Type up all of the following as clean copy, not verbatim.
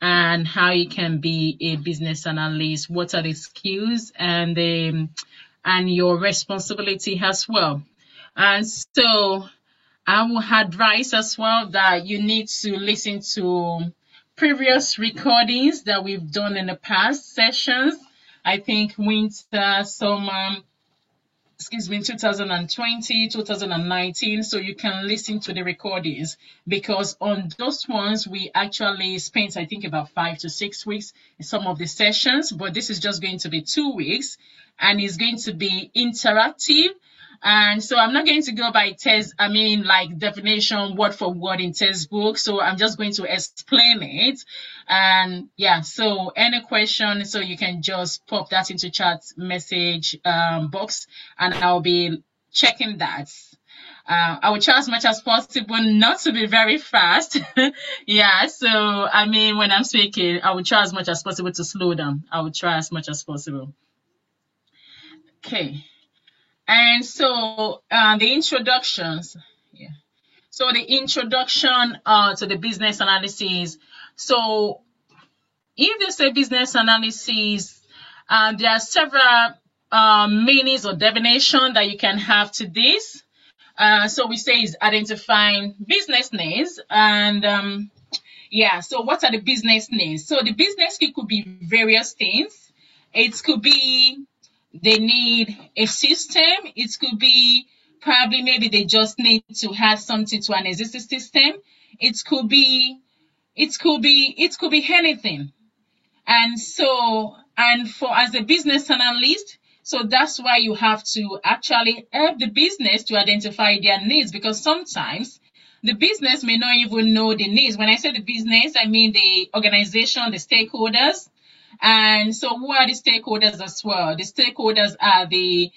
and how you can be a business analyst. What are the skills and your responsibility as well. And so I will advise as well that you need to listen to previous recordings that we've done in the past sessions. I think winter, summer, 2020, 2019. So you can listen to the recordings because on those ones, we actually spent, I think, about 5 to 6 weeks in some of the sessions, but this is just going to be 2 weeks and it's going to be interactive. And so I'm not going to go by like definition word for word in textbook. So I'm just going to explain it. And yeah, so any question, so you can just pop that into chat message box and I'll be checking that. I will try as much as possible not to be very fast. Yeah, so I mean, when I'm speaking, I will try as much as possible to slow down. I will try as much as possible. Okay. And so the introductions, yeah. So the introduction to the business analysis. So if they say business analysis, there are several meanings or definition that you can have to this. So we say is identifying business needs and yeah. So what are the business needs? So the business need could be various things. It could be they need a system. It could be probably maybe they just need to add something to an existing system. It could be anything. And so, and for as a business analyst, so that's why you have to actually help the business to identify their needs because sometimes the business may not even know the needs. When I say the business, I mean the organization, the stakeholders. And so who are the stakeholders as well? The stakeholders are the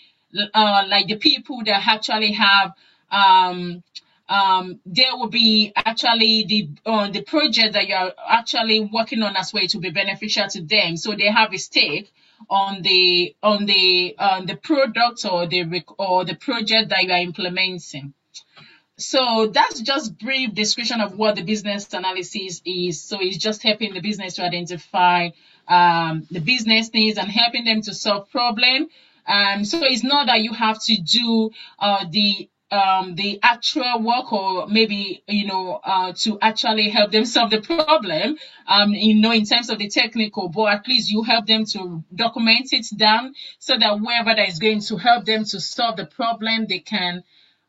like the people that actually have there will be actually the project that you're actually working on as well to be beneficial to them. So they have a stake on the product or the project that you are implementing. So that's just brief description of what the business analysis is. So it's just helping the business to identify the business needs and helping them to solve problem. So it's not that you have to do the actual work or maybe to actually help them solve the problem in terms of the technical, but at least you help them to document it down so that whoever that is going to help them to solve the problem, they can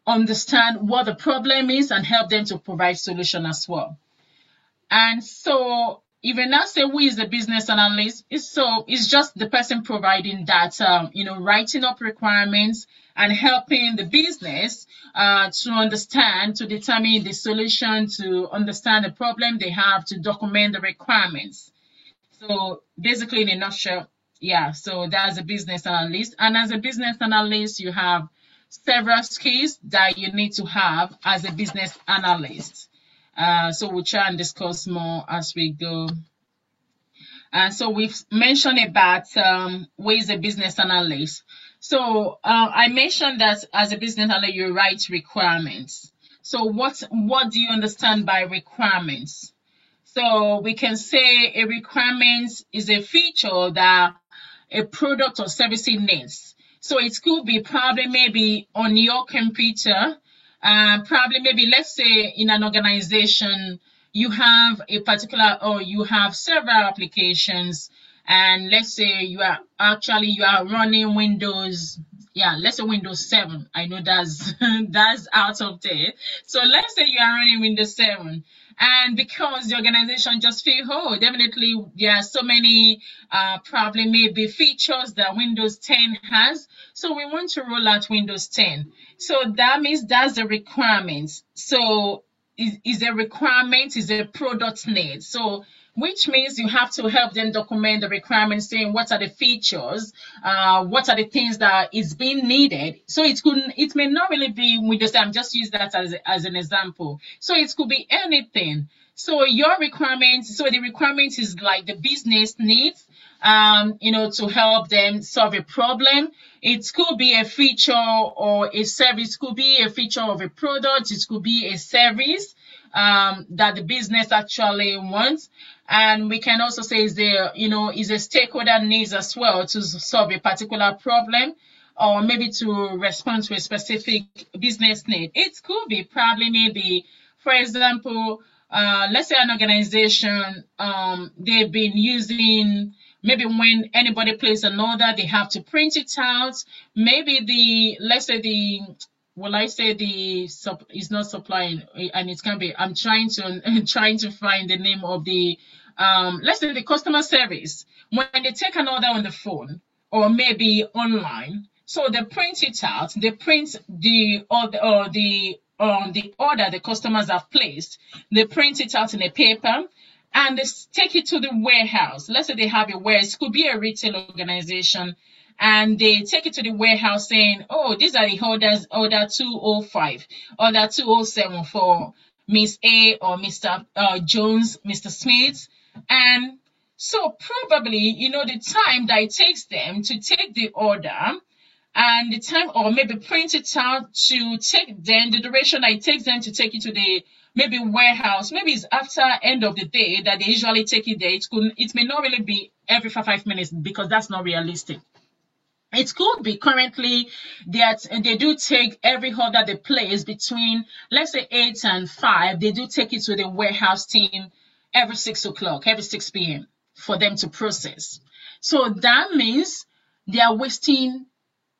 understand what the problem is and help them to provide solution as well. And so if you now say who is the business analyst, it's just the person providing that, writing up requirements and helping the business to understand, to determine the solution, to understand the problem they have, to document the requirements. So basically, in a nutshell, yeah, so that's a business analyst. And as a business analyst, you have several skills that you need to have as a business analyst. So we'll try and discuss more as we go. So we've mentioned about what is a business analyst. So I mentioned that as a business analyst, you write requirements. So what do you understand by requirements? So we can say a requirement is a feature that a product or service needs. So it could be probably maybe on your computer, probably maybe let's say in an organization, you have a particular or you have several applications and let's say you are running Windows, let's say Windows 7. I know that's that's out of date. So let's say you are running Windows 7. And because the organization just feel, definitely there are so many probably maybe features that Windows 10 has. So we want to roll out Windows 10. So that means that's the requirement. So is a requirement, is a product need. So which means you have to help them document the requirements, saying what are the features, what are the things that is being needed. So it may not really be Windows 10. I'm just use that as an example. So it could be anything. So your requirements, so the requirement is like the business needs, to help them solve a problem. It could be a feature or a service, it could be a feature of a product, it could be a service that the business actually wants. And we can also say, is a stakeholder needs as well to solve a particular problem, or maybe to respond to a specific business need. It could be probably maybe, for example, let's say an organization, they've been using, maybe when anybody places an order, they have to print it out. Maybe let's say is not supplying, and it can be, I'm trying to find the name of the, let's say the customer service, when they take an order on the phone or maybe online, so they print it out, they print the order the customers have placed, they print it out in a paper, and they take it to the warehouse. Let's say they have a warehouse, it could be a retail organization, and they take it to the warehouse saying, oh, these are the orders, order 205, order 207 for Miss A or Mr. Jones, Mr. Smith. And so probably, the time that it takes them to take the order, and the time, or maybe print it out to take them, the duration that it takes them to take it to the maybe warehouse, maybe it's after end of the day that they usually take it there. It may not really be every 5 minutes, because that's not realistic. It could be currently that they do take every order they place between, let's say, 8 and 5. They do take it to the warehouse team every 6 o'clock, every 6 p.m. for them to process. So that means they are wasting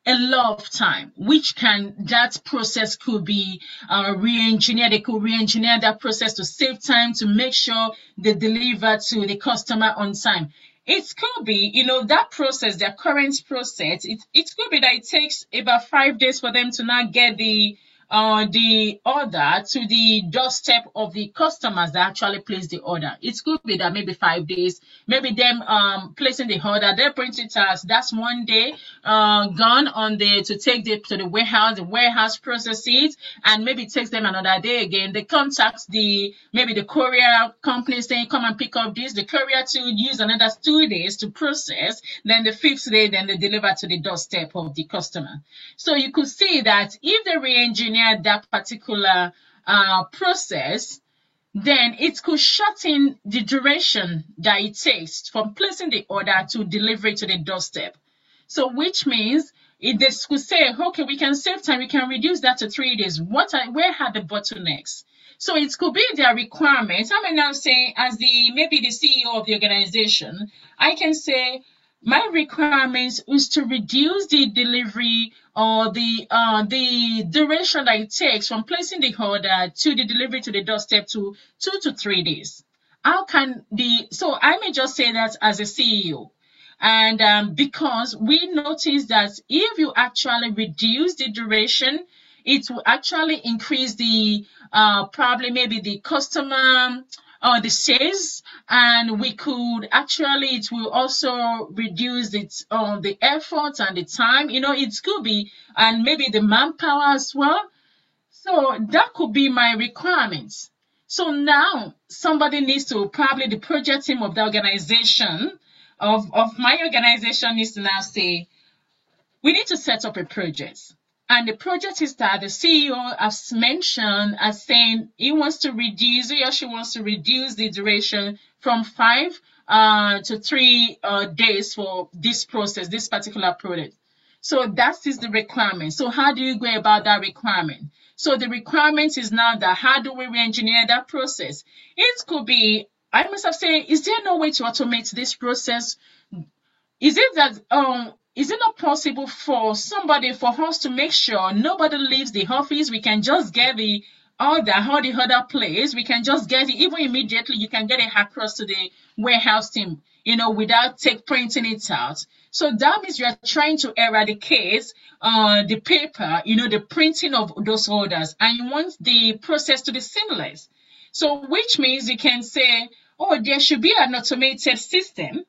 a lot of time, that process could be re-engineered. They could re-engineer that process to save time, to make sure they deliver to the customer on time. It could be, that process, their current process, it could be that it takes about 5 days for them to now get the order to the doorstep of the customers that actually place the order. It could be that maybe 5 days, maybe them placing the order, they print it out. That's 1 day gone on to take it to the warehouse process it, and maybe it takes them another day again. They contact maybe the courier company saying, come and pick up this. The courier to use another 2 days to process. Then the 5th day, then they deliver to the doorstep of the customer. So you could see that if they re-engineer that particular process, then it could shorten the duration that it takes from placing the order to delivery to the doorstep. So which means if they could say, okay, we can save time, we can reduce that to 3 days. Where are the bottlenecks? So it could be their requirements. I may now say, as maybe the CEO of the organization, I can say, my requirements is to reduce the delivery or the duration that it takes from placing the order to the delivery to the doorstep to 2 to 3 days. So I may just say that as a CEO. And because we notice that if you actually reduce the duration, it will actually increase the probably maybe the customer the sales, and it will also reduce the effort and the time, it could be, and maybe the manpower as well. So that could be my requirements. So now somebody needs to, probably the project team of the organization, of my organization, needs to now say, we need to set up a project. And the project is that the CEO has mentioned as saying he or she wants to reduce the duration from 5 to 3 days for this process, this particular product. So that is the requirement. So how do you go about that requirement? So the requirement is now that how do we re-engineer that process? It could be, I must have said, is there no way to automate this process? Is it not possible for us to make sure nobody leaves the office? We can just get the other place. We can just get it, even immediately, you can get it across to the warehouse team, without printing it out. So that means you are trying to eradicate the paper, the printing of those orders, and you want the process to be seamless. So which means you can say, oh, there should be an automated system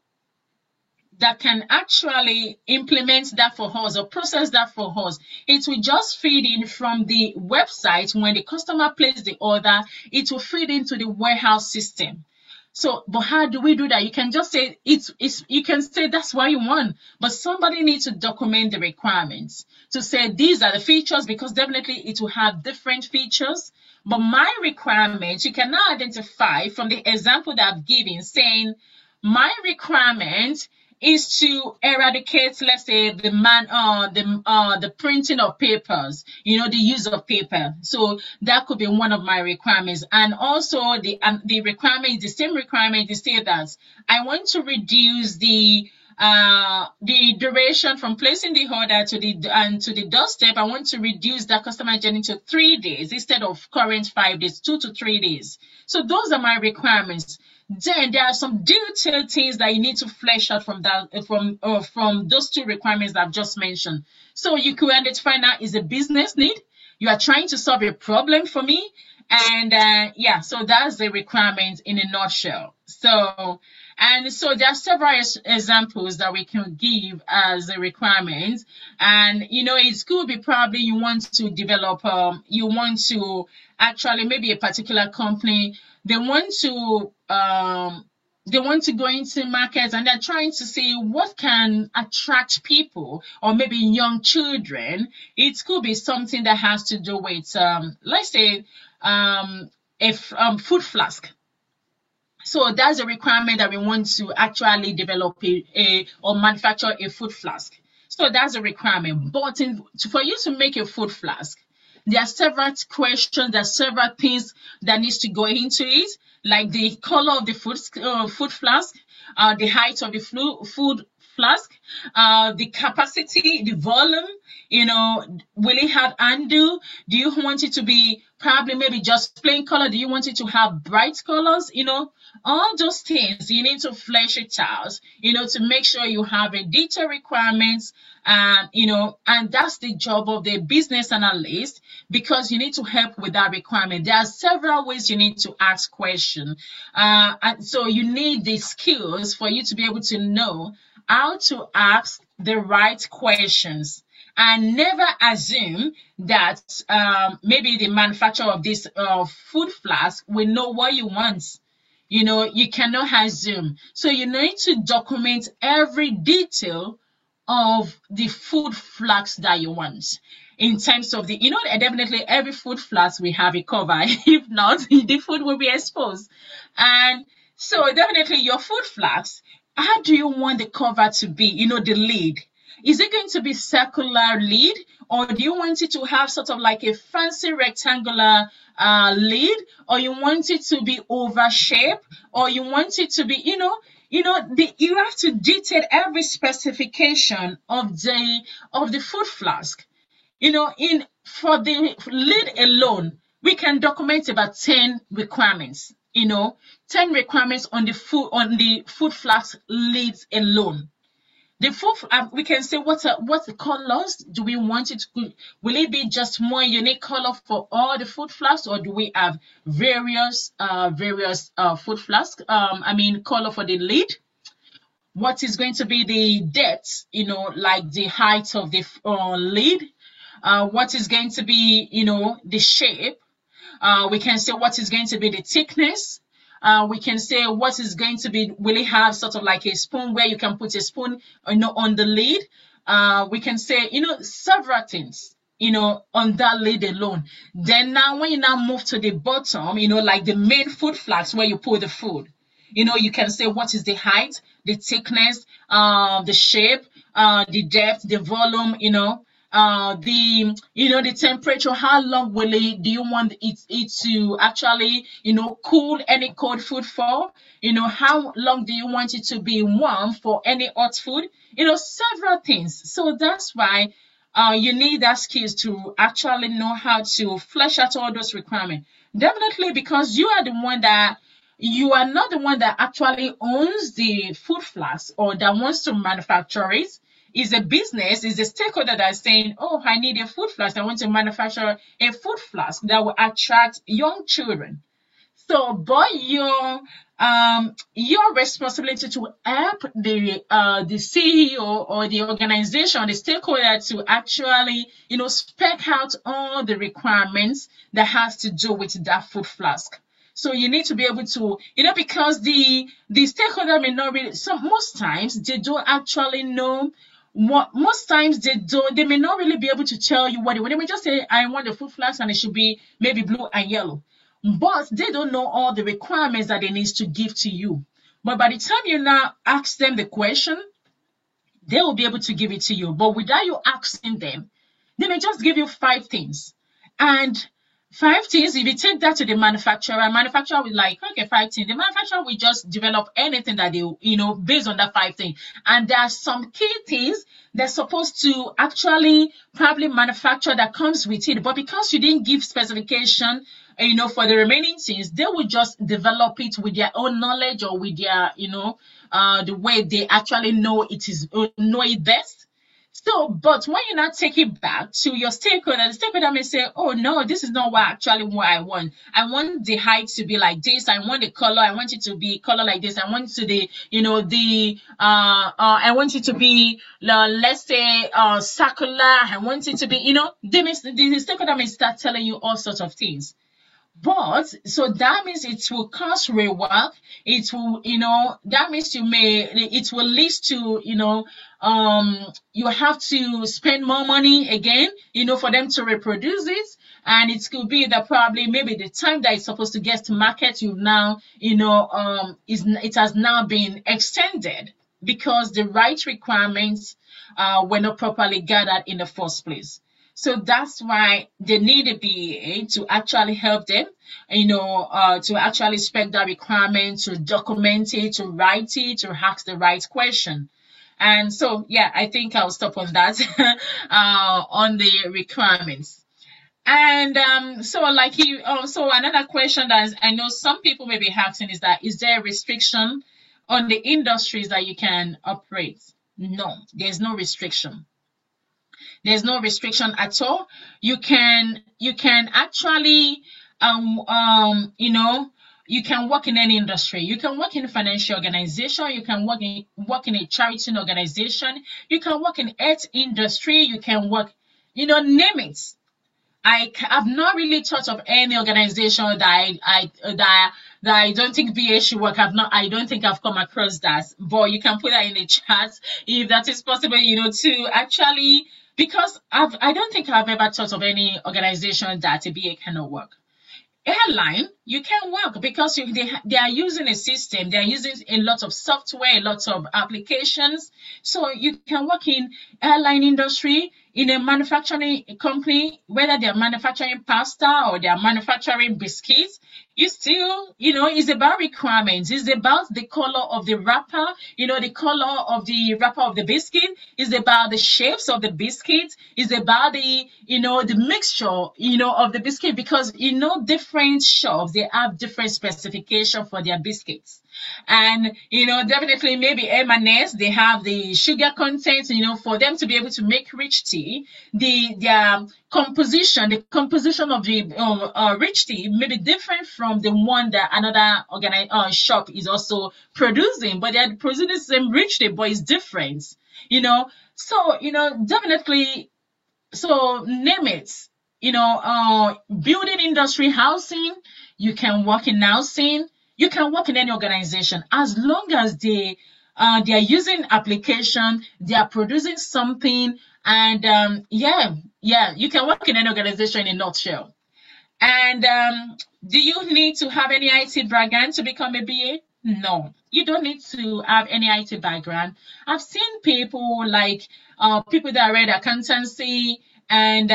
that can actually implement that for us or process that for us. It will just feed in from the website. When the customer places the order, it will feed into the warehouse system. So, but how do we do that? You can just say you can say that's what you want, but somebody needs to document the requirements to say these are the features, because definitely it will have different features. But my requirements, you can now identify from the example that I've given, saying my requirement is to eradicate, let's say, the printing of papers, the use of paper. So that could be one of my requirements. And also the requirement, the same requirement is say that I want to reduce the duration from placing the order to the doorstep. I want to reduce that customer journey to 3 days instead of current 5 days, 2 to 3 days. So those are my requirements. Then there are some detailed things that you need to flesh out from those two requirements that I've just mentioned. So you could identify now is a business need. You are trying to solve a problem for me. And so that's the requirement in a nutshell. So there are several examples that we can give as a requirement. And, it could be probably you want to develop, you want to actually, maybe a particular company, they want to go into markets and they're trying to see what can attract people or maybe young children. It could be something that has to do with, let's say, a food flask. So that's a requirement that we want to actually develop or manufacture a food flask. So that's a requirement. But for you to make a food flask, there are several questions, there are several things that needs to go into it, like the color of the food flask, the height of the food flask, the capacity, the volume, will it have handle? Do you want it to be probably maybe just plain color? Do you want it to have bright colors? All those things, you need to flesh it out, to make sure you have a detailed requirements, and that's the job of the business analyst, because you need to help with that requirement. There are several ways you need to ask questions. And so you need the skills for you to be able to know how to ask the right questions. And never assume that maybe the manufacturer of this food flask will know what you want. You cannot assume. So you need to document every detail of the food flask that you want. In terms of definitely every food flask will have a cover. If not, the food will be exposed. And so definitely your food flask, how do you want the cover to be? The lid. Is it going to be circular lid, or do you want it to have sort of like a fancy rectangular lid, or you want it to be oval shape, or you want it to be, you have to detail every specification of the food flask. For the lid alone, we can document about 10 requirements. 10 requirements on the food flask lids alone. The food, we can say what the colors do we want it to? Will it be just one unique color for all the food flasks, or do we have various food flasks? Color for the lid. What is going to be the depth? Like the height of the lid. What is going to be the shape? We can say what is going to be the thickness. We can say what is going to be, will it have sort of like a spoon where you can put a spoon, on the lid? We can say, several things, on that lid alone. Then now when you now move to the bottom, like the main food flask where you put the food, you can say what is the height, the thickness, the shape, the depth, the volume, the temperature, how long do you want it to actually, cool any cold food for? How long do you want it to be warm for any hot food? Several things. So that's why you need that skills to actually know how to flesh out all those requirements. Definitely, because you are not the one that actually owns the food flask or that wants to manufacture it. Is a business, is a stakeholder that is saying, oh, I need a food flask. I want to manufacture a food flask that will attract young children. So, but your responsibility to help the CEO or the organization, the stakeholder, to actually, spec out all the requirements that has to do with that food flask. So you need to be able to, because the stakeholder may not really, most times they don't actually know what most times they may not really be able to tell you what they want. They may just say, I want the food flask and it should be maybe blue and yellow. But they don't know all the requirements that they need to give to you. But by the time you now ask them the question, they will be able to give it to you. But without you asking them, they may just give you 5 things. And 5 things, if you take that to the manufacturer will like, okay, 5 things. The manufacturer will just develop anything that they, based on that 5 things. And there are some key things they're supposed to actually probably manufacture that comes with it. But because you didn't give specification, for the remaining things, they will just develop it with their own knowledge or with their, the way they actually know it best. So, but when you now take it back to your stakeholder, the stakeholder may say, oh no, this is not what I want. I want the height to be like this. I want the color. I want it to be color like this. I want it to I want it to be, let's say, circular. I want it to be, the stakeholder may start telling you all sorts of things. But so that means it will cost rework. It will, that means it will lead to, you have to spend more money again, for them to reproduce it. And it could be that probably maybe the time that it's supposed to get to market, you've now, it has now been extended because the right requirements were not properly gathered in the first place. So that's why they need a BA to actually help them, to actually spec that requirement, to document it, to write it, to ask the right question. And so, yeah, I think I'll stop on that, on the requirements. And so another question that I know some people may be asking is that, is there a restriction on the industries that you can operate? No, there's no restriction. There's no restriction at all. You can actually, you can work in any industry. You can work in a financial organization. You can work in a charity organization. You can work in health industry. You can work, name it. I have not really thought of any organization that I don't think BA should work. I don't think I've come across that. But you can put that in the chat if that is possible, to actually, because I don't think I've ever thought of any organization that a BA cannot work. Airline, you can work because they are using a system, they are using a lot of software, a lot of applications. So you can work in airline industry, in a manufacturing company, whether they are manufacturing pasta or they are manufacturing biscuits. You still, it's about requirements. It's about the color of the wrapper, the color of the wrapper of the biscuit. It's about the shapes of the biscuit. It's about the, the mixture, of the biscuit, because, different shops, they have different specification for their biscuits. And, definitely maybe M&S, they have the sugar content, for them to be able to make rich tea, their composition, the composition of the rich tea may be different from the one that another shop is also producing, but they're producing the same rich tea, but it's different, So, definitely, so name it, building industry, housing, you can work in housing. You can work in any organization as long as they are using application, they are producing something, and you can work in any organization in a nutshell. And do you need to have any IT background to become a BA? No, you don't need to have any IT background. I've seen people like people that read accountancy and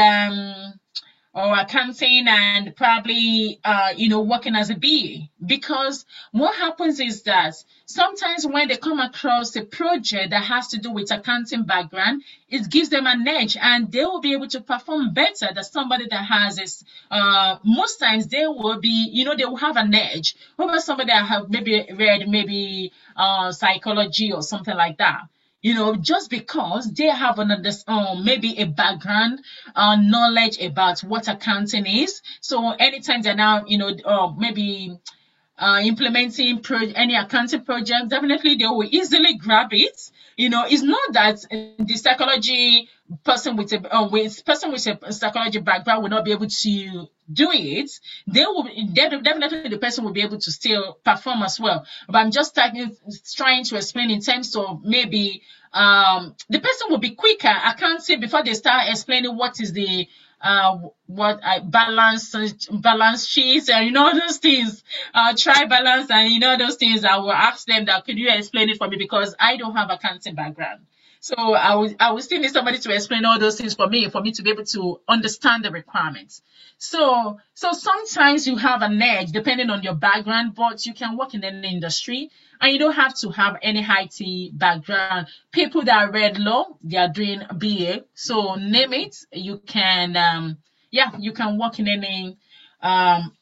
or accounting and probably, working as a BA. Because what happens is that sometimes when they come across a project that has to do with accounting background, it gives them an edge and they will be able to perform better than somebody that has this. Most times they will be, they will have an edge over somebody that have maybe read psychology or something like that. Just because they have maybe a background, knowledge about what accounting is. So anytime they're now, maybe implementing any accounting project, definitely they will easily grab it. It's not that the psychology person with a psychology background will not be able to do it, definitely the person will be able to still perform as well. But I'm just trying to explain in terms of maybe the person will be quicker. I can't say before they start explaining what is the what I balance sheets and those things, try balance and those things. I will ask them that could you explain it for me because I don't have accounting background. So I would still need somebody to explain all those things for me to be able to understand the requirements. So sometimes you have an edge depending on your background, but you can work in any industry and you don't have to have any IT background. People that read law, they are doing BA. So name it, you can you can work in any um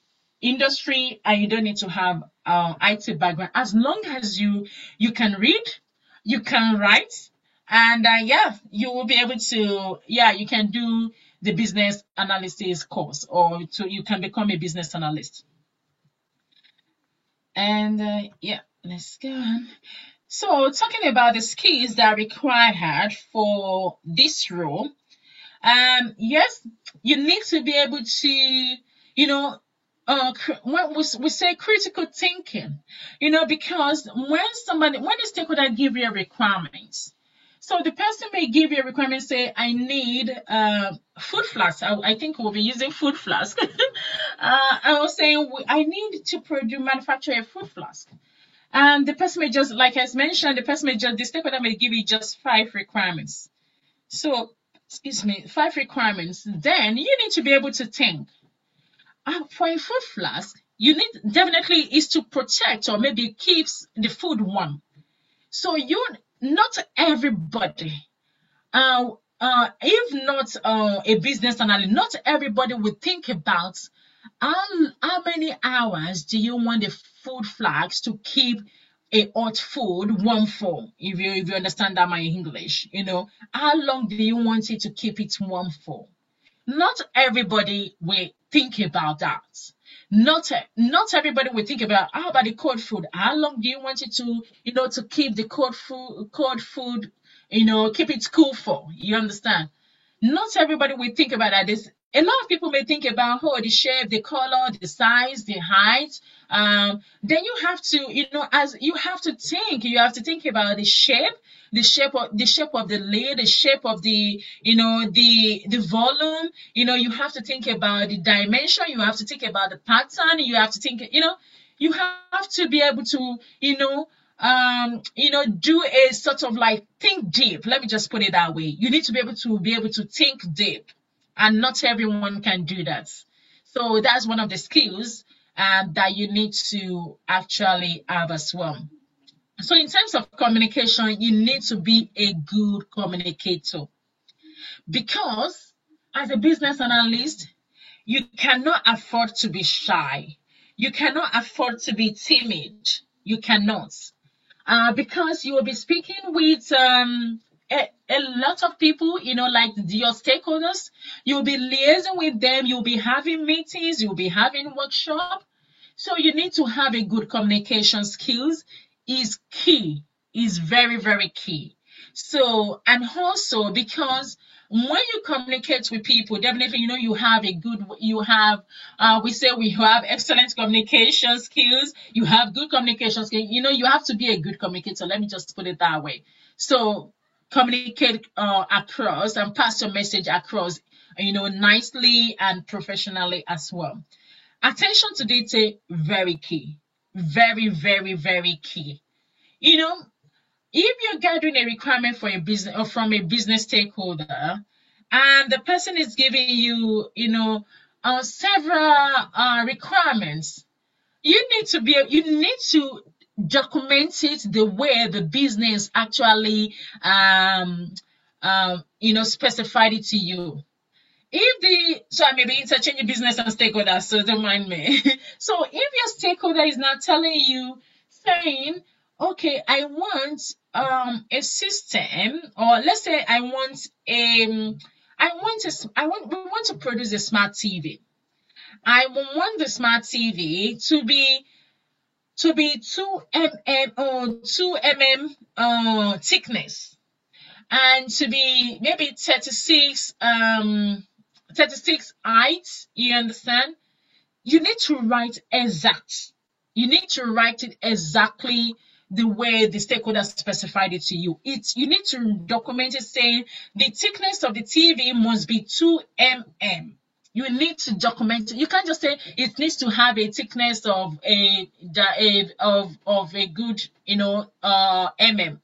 industry and you don't need to have IT background as long as you can read, you can write, and you will be able to you can do the business analysis course or you can become a business analyst. And let's go on. So talking about the skills that are required for this role, yes, you need to be able to, when we say critical thinking, because when a stakeholder give you requirements, so the person may give you a requirement, say, I need food flask. I think we'll be using food flask. I was saying, I need to manufacture a food flask. And the person may just, like I mentioned, the stakeholder may give you just 5 requirements. So, excuse me, 5 requirements. Then you need to be able to think. For a food flask, you need definitely is to protect or maybe keeps the food warm. So not everybody, if not a business analyst, not everybody would think about how many hours do you want the food flask to keep a hot food warm for, if you understand that my English, how long do you want it to keep it warm for? Not everybody will think about that. Not everybody will think about how about the cold food? How long do you want it to keep the cold food, keep it cool for? You understand? Not everybody will think about that. A lot of people may think about the shape, the color, the size, the height. Then you have to, as you have to think about the shape of the lid, the shape of the volume. You have to think about the dimension. You have to think about the pattern. You have to think, you have to be able to, do a sort of like think deep. Let me just put it that way. You need to be able to think deep, and not everyone can do that. So that's one of the skills that you need to actually have as well. So in terms of communication, you need to be a good communicator because as a business analyst, you cannot afford to be shy. You cannot afford to be timid. You cannot. Because you will be speaking with a lot of people, like your stakeholders. You'll be liaising with them. You'll be having meetings. You'll be having workshops. So you need to have a good communication skills is key, is very, very key. So, and also because when you communicate with people, definitely, we say we have excellent communication skills. You have good communication skills. You have to be a good communicator. Let me just put it that way. So communicate across and pass your message across, nicely and professionally as well. Attention to detail, very key. Very, very, very key. If you're gathering a requirement for a business or from a business stakeholder, and the person is giving you, several requirements, you need to document it the way the business actually, specified it to you. So I may be interchanging business and stakeholders, so don't mind me. So if your stakeholder is now telling you, saying, okay, I want a system, or let's say we want to produce a smart TV. I want the smart TV to be 2 mm or 2 mm thickness. and to be maybe 36 height, you understand? You need to write exact. You need to write it exactly the way the stakeholder specified it to you. You need to document it saying the thickness of the TV must be 2 mm. You need to document it. You can't just say it needs to have a thickness of a good mm.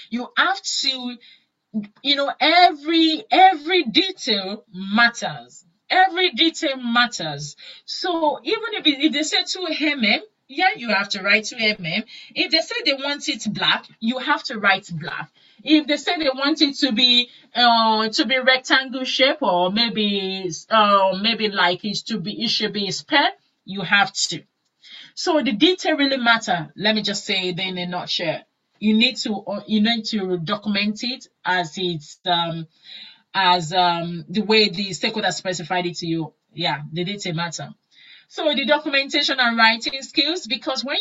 You have to, every detail matters. Every detail matters. So even if they say 2 mm, yeah, you have to write 2 mm. If they say they want it black, you have to write black. If they say they want it to be rectangle shape, or maybe like it should be square, you have to. So the detail really matter. Let me just say it in a nutshell. You need to document it as the way the stakeholder specified it to you. Yeah, the detail matter. So the documentation and writing skills, because when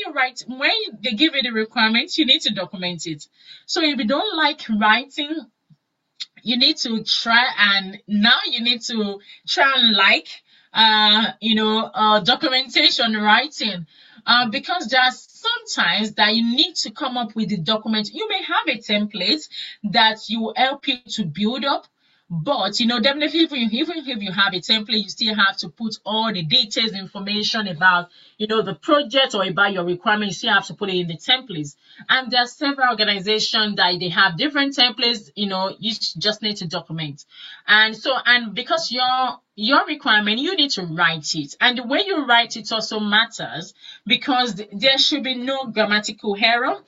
they give you the requirements, you need to document it. So if you don't like writing, you need to try and documentation writing, because there's sometimes that you need to come up with the document. You may have a template that will help you to build up, but definitely even if you have a template, you still have to put all the details, information about the project or about your requirements. You still have to put it in the templates. And there are several organizations that they have different templates. You just need to document. And because your requirement, you need to write it. And the way you write it also matters, because there should be no grammatical error.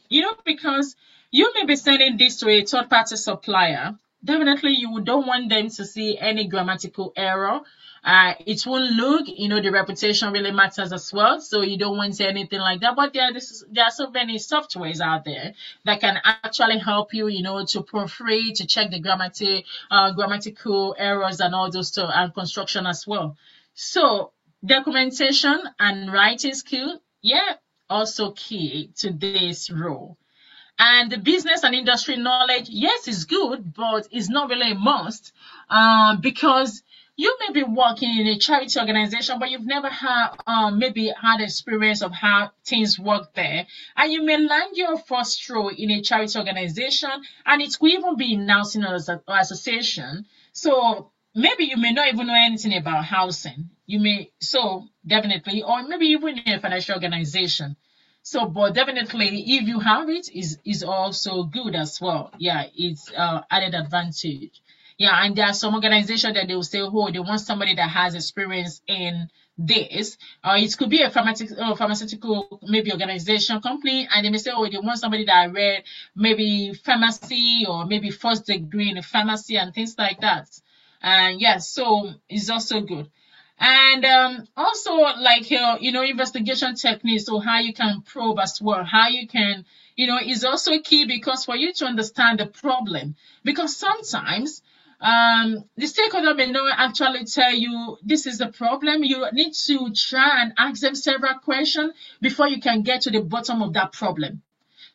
Because you may be sending this to a third-party supplier. Definitely, you don't want them to see any grammatical error. It won't look, the reputation really matters as well. So you don't want to say anything like that. But there are so many softwares out there that can actually help you, to proofread, to check the grammatical errors and all those stuff, and construction as well. So documentation and writing skill, yeah, also key to this role. And the business and industry knowledge, yes, is good, but it's not really a must, because you may be working in a charity organization, but you've never maybe had experience of how things work there. And you may land your first role in a charity organization, and it could even be in housing association. So maybe you may not even know anything about housing. So definitely, or maybe even in a financial organization. So, but definitely, if you have it, is also good as well. Yeah, it's added advantage. Yeah, and there are some organizations that they will say, oh, they want somebody that has experience in this. It could be a pharmaceutical maybe organization company, and they may say, oh, they want somebody that read maybe pharmacy or maybe first degree in pharmacy and things like that. And yes, so it's also good. And also, like investigation techniques, so how you can probe as well, how you can, is also key, because for you to understand the problem, because sometimes the stakeholder may not actually tell you this is the problem. You need to try and ask them several questions before you can get to the bottom of that problem.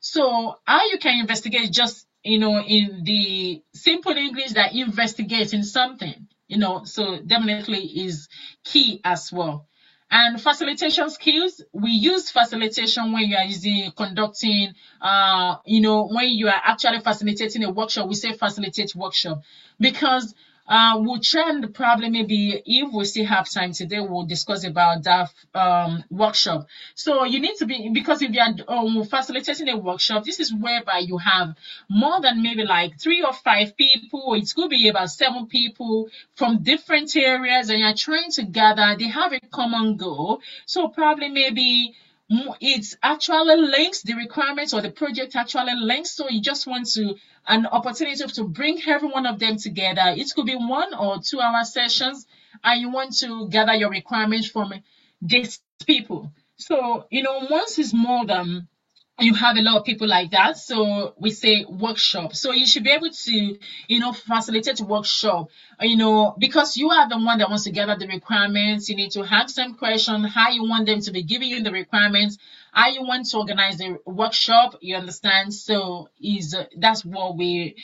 So how you can investigate, just in the simple English, that investigating something, so definitely is key as well. And facilitation skills, we use facilitation when you are conducting, when you are actually facilitating a workshop, we say facilitate workshop, because we'll try and probably, maybe if we still have time today, we'll discuss about that workshop. So you need to be, because if you are facilitating a workshop, this is whereby you have more than maybe like 3 or 5 people. It could be about 7 people from different areas, and you're trying to gather. They have a common goal. So probably maybe it actually links the requirements, or the project actually links. So you just want an opportunity to bring every one of them together. It could be 1 or 2 hour sessions, and you want to gather your requirements from these people. So, once it's more than you have a lot of people like that, so we say workshop. So you should be able to, facilitate workshop, because you are the one that wants to gather the requirements. You need to ask some question how you want them to be giving you the requirements, how you want to organize the workshop, you understand. So is that's what we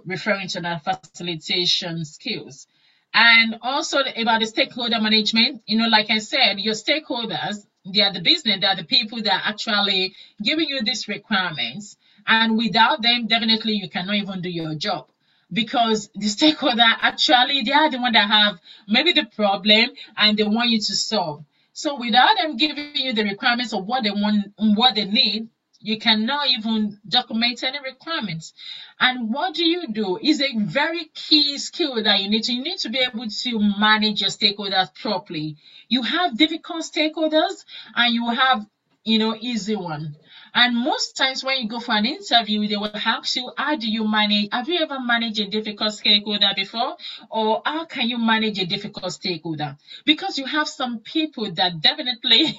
referring to, that facilitation skills. And also about the stakeholder management, like I said, your stakeholders, they are the business, they are the people that are actually giving you these requirements. And without them, definitely you cannot even do your job, because the stakeholder actually, they are the one that have maybe the problem and they want you to solve. So without them giving you the requirements of what they want, what they need, you cannot even document any requirements. And what do you do is a very key skill that you need to be able to manage your stakeholders properly. You have difficult stakeholders and you have, easy one. And most times when you go for an interview, they will ask you, how do you manage? Have you ever managed a difficult stakeholder before? Or how can you manage a difficult stakeholder? Because you have some people that definitely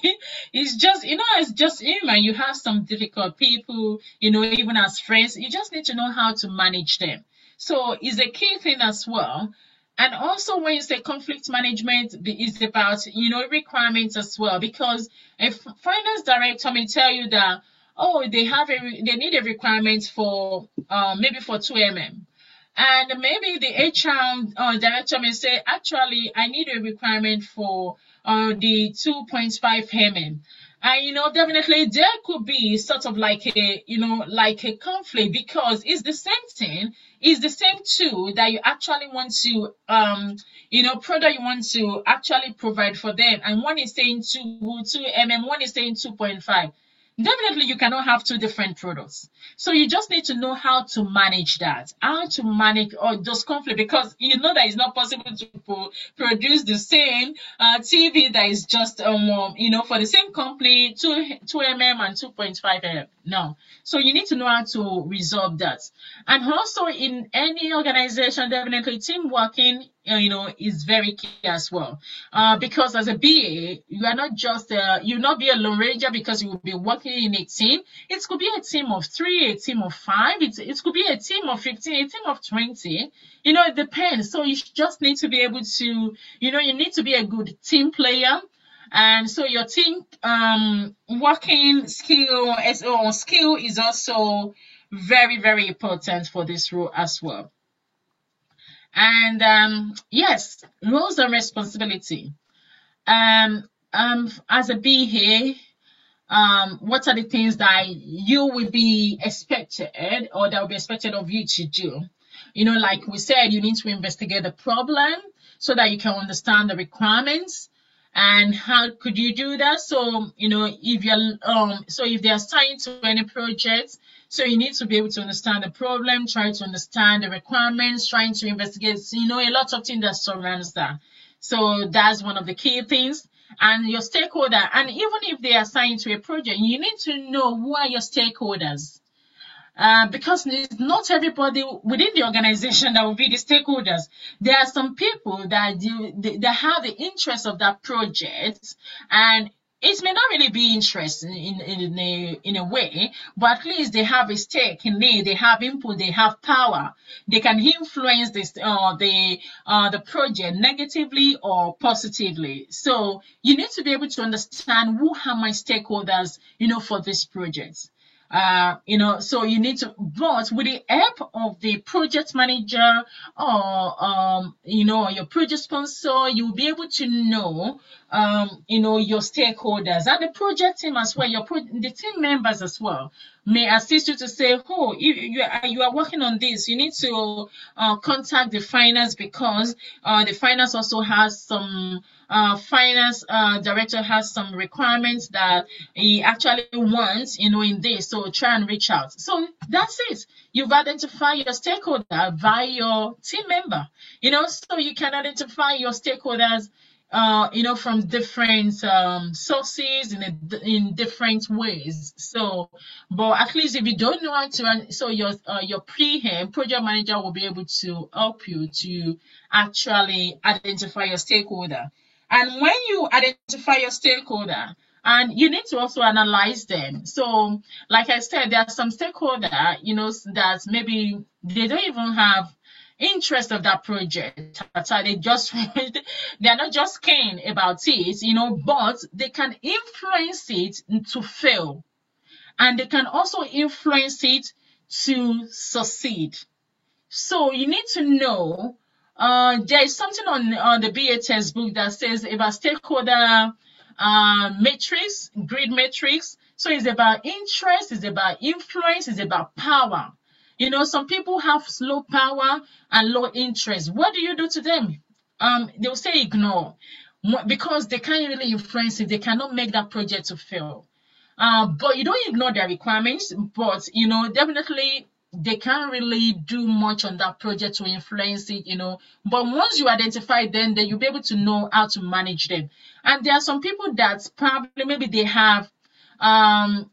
it's just, it's just human. You have some difficult people, even as friends, you just need to know how to manage them. So it's a key thing as well. And also, when you say conflict management, it's about, requirements as well. Because a finance director may tell you that, oh, they need a requirement for maybe for 2 mm. And maybe the HR director may say, actually, I need a requirement for the 2.5 mm. And definitely there could be sort of like a conflict, because it's the same thing, it's the same tool that you actually want to product you want to actually provide for them. And one is saying 2 mm, one is saying 2.5. Definitely you cannot have two different products. So you just need to know how to manage that, how to manage all those conflicts, because you know that it's not possible to produce the same TV that is just for the same company, 2 mm and 2.5 mm. No. So you need to know how to resolve that. And also in any organization, definitely team working is very key as well. Because as a BA, you are not just you not be a lone ranger, because you will be working in a team. It could be a team of 3, a team of 5. It could be a team of 15, a team of 20. It depends. So you just need to be able to, you need to be a good team player. And so your team working skill is also very, very important for this role as well. And yes, roles and responsibility. As a BA, what are the things that you will be expected, or that will be expected of you to do? Like we said, you need to investigate the problem so that you can understand the requirements. And how could you do that? So, if they're assigned to any project, so you need to be able to understand the problem, try to understand the requirements, trying to investigate, a lot of things that surrounds that. So that's one of the key things. And your stakeholder, and even if they are assigned to a project, you need to know who are your stakeholders. Because it's not everybody within the organization that will be the stakeholders. There are some people that have the interest of that project, and it may not really be interesting in a way, but at least they have a stake in it. They have input. They have power. They can influence the project negatively or positively. So you need to be able to understand who are my stakeholders, for this project. So you need to, but with the help of the project manager or, your project sponsor, you'll be able to know, your stakeholders and the project team as well, the team members as well may assist you to say, oh, you are working on this. You need to contact the finance, because the finance also has some finance director has some requirements that he actually wants, in this. So try and reach out. So that's it. You've identified your stakeholder via your team member. So you can identify your stakeholders, from different sources in different ways. So, but at least if you don't know how to run, so your project manager will be able to help you to actually identify your stakeholder. And when you identify your stakeholder, and you need to also analyze them. So, like I said, there are some stakeholder, that maybe they don't even have interest of that project. So they just they're not just keen about it, but they can influence it to fail, and they can also influence it to succeed. So you need to know, there is something on the BA textbook that says about stakeholder matrix, grid matrix. So it's about interest, it's about influence, it's about power. Some people have low power and low interest. What do you do to them? They'll say ignore, because they can't really influence it. They cannot make that project to fail. But you don't ignore their requirements, but definitely they can't really do much on that project to influence it, But once you identify them, then you'll be able to know how to manage them. And there are some people that probably maybe they have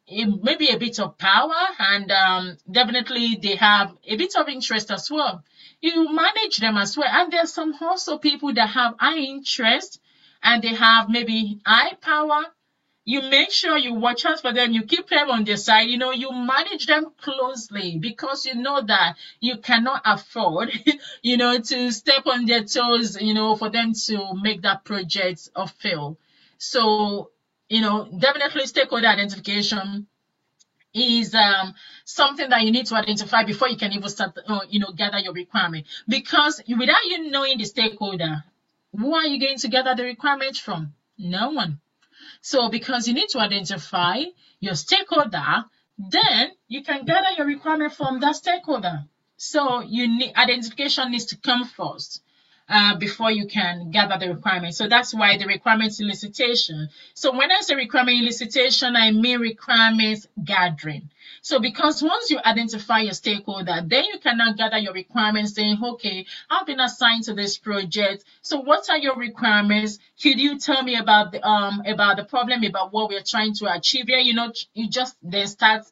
maybe a bit of power, and definitely they have a bit of interest as well. You manage them as well. And there's some also people that have high interest and they have maybe high power. You make sure you watch out for them, you keep them on their side, you manage them closely, because you know that you cannot afford, to step on their toes, for them to make that project fail. So, definitely stakeholder identification is something that you need to identify before you can even start, gather your requirement. Because without you knowing the stakeholder, who are you going to gather the requirements from? No one. So because you need to identify your stakeholder, then you can gather your requirement from that stakeholder. So identification needs to come first. Before you can gather the requirements. So that's why the requirements elicitation. So when I say requirement elicitation, I mean requirements gathering. So because once you identify your stakeholder, then you can now gather your requirements saying, okay, I've been assigned to this project. So what are your requirements? Could you tell me about the problem, about what we're trying to achieve here? You just then start,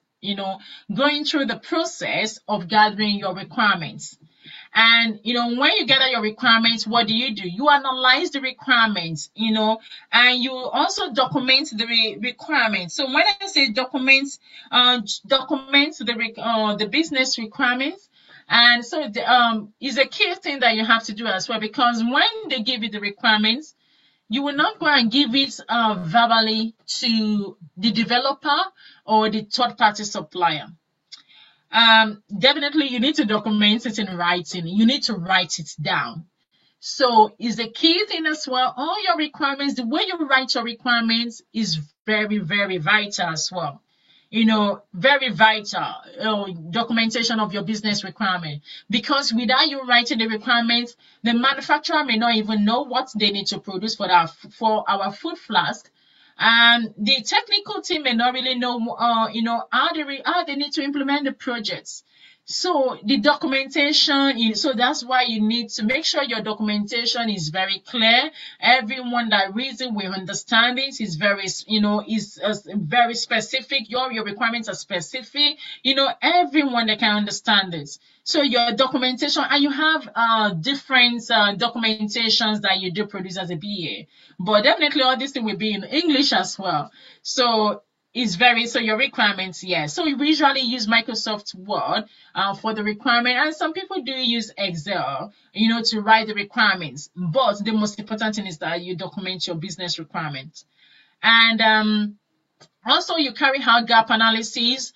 going through the process of gathering your requirements. And, when you gather your requirements, what do? You analyze the requirements, and you also document the requirements. So when I say document the business requirements. And so is a key thing that you have to do as well, because when they give you the requirements, you will not go and give it verbally to the developer or the third-party supplier. Definitely you need to document it in writing. You need to write it down. So is a key thing as well. All your requirements, the way you write your requirements is very, very vital as well. Very vital documentation of your business requirement, because without you writing the requirements, the manufacturer may not even know what they need to produce for our food flask. And the technical team may not really know, how they need to implement the projects. So the documentation, so that's why you need to make sure your documentation is very clear. Everyone that reads it will understand it. Is very, is very specific. Your requirements are specific. Everyone that can understand it. So your documentation, and you have different documentations that you do produce as a BA. But definitely all this thing will be in English as well. So so your requirements, yes. So we usually use Microsoft Word for the requirement, and some people do use Excel, to write the requirements. But the most important thing is that you document your business requirements. And also you carry out gap analysis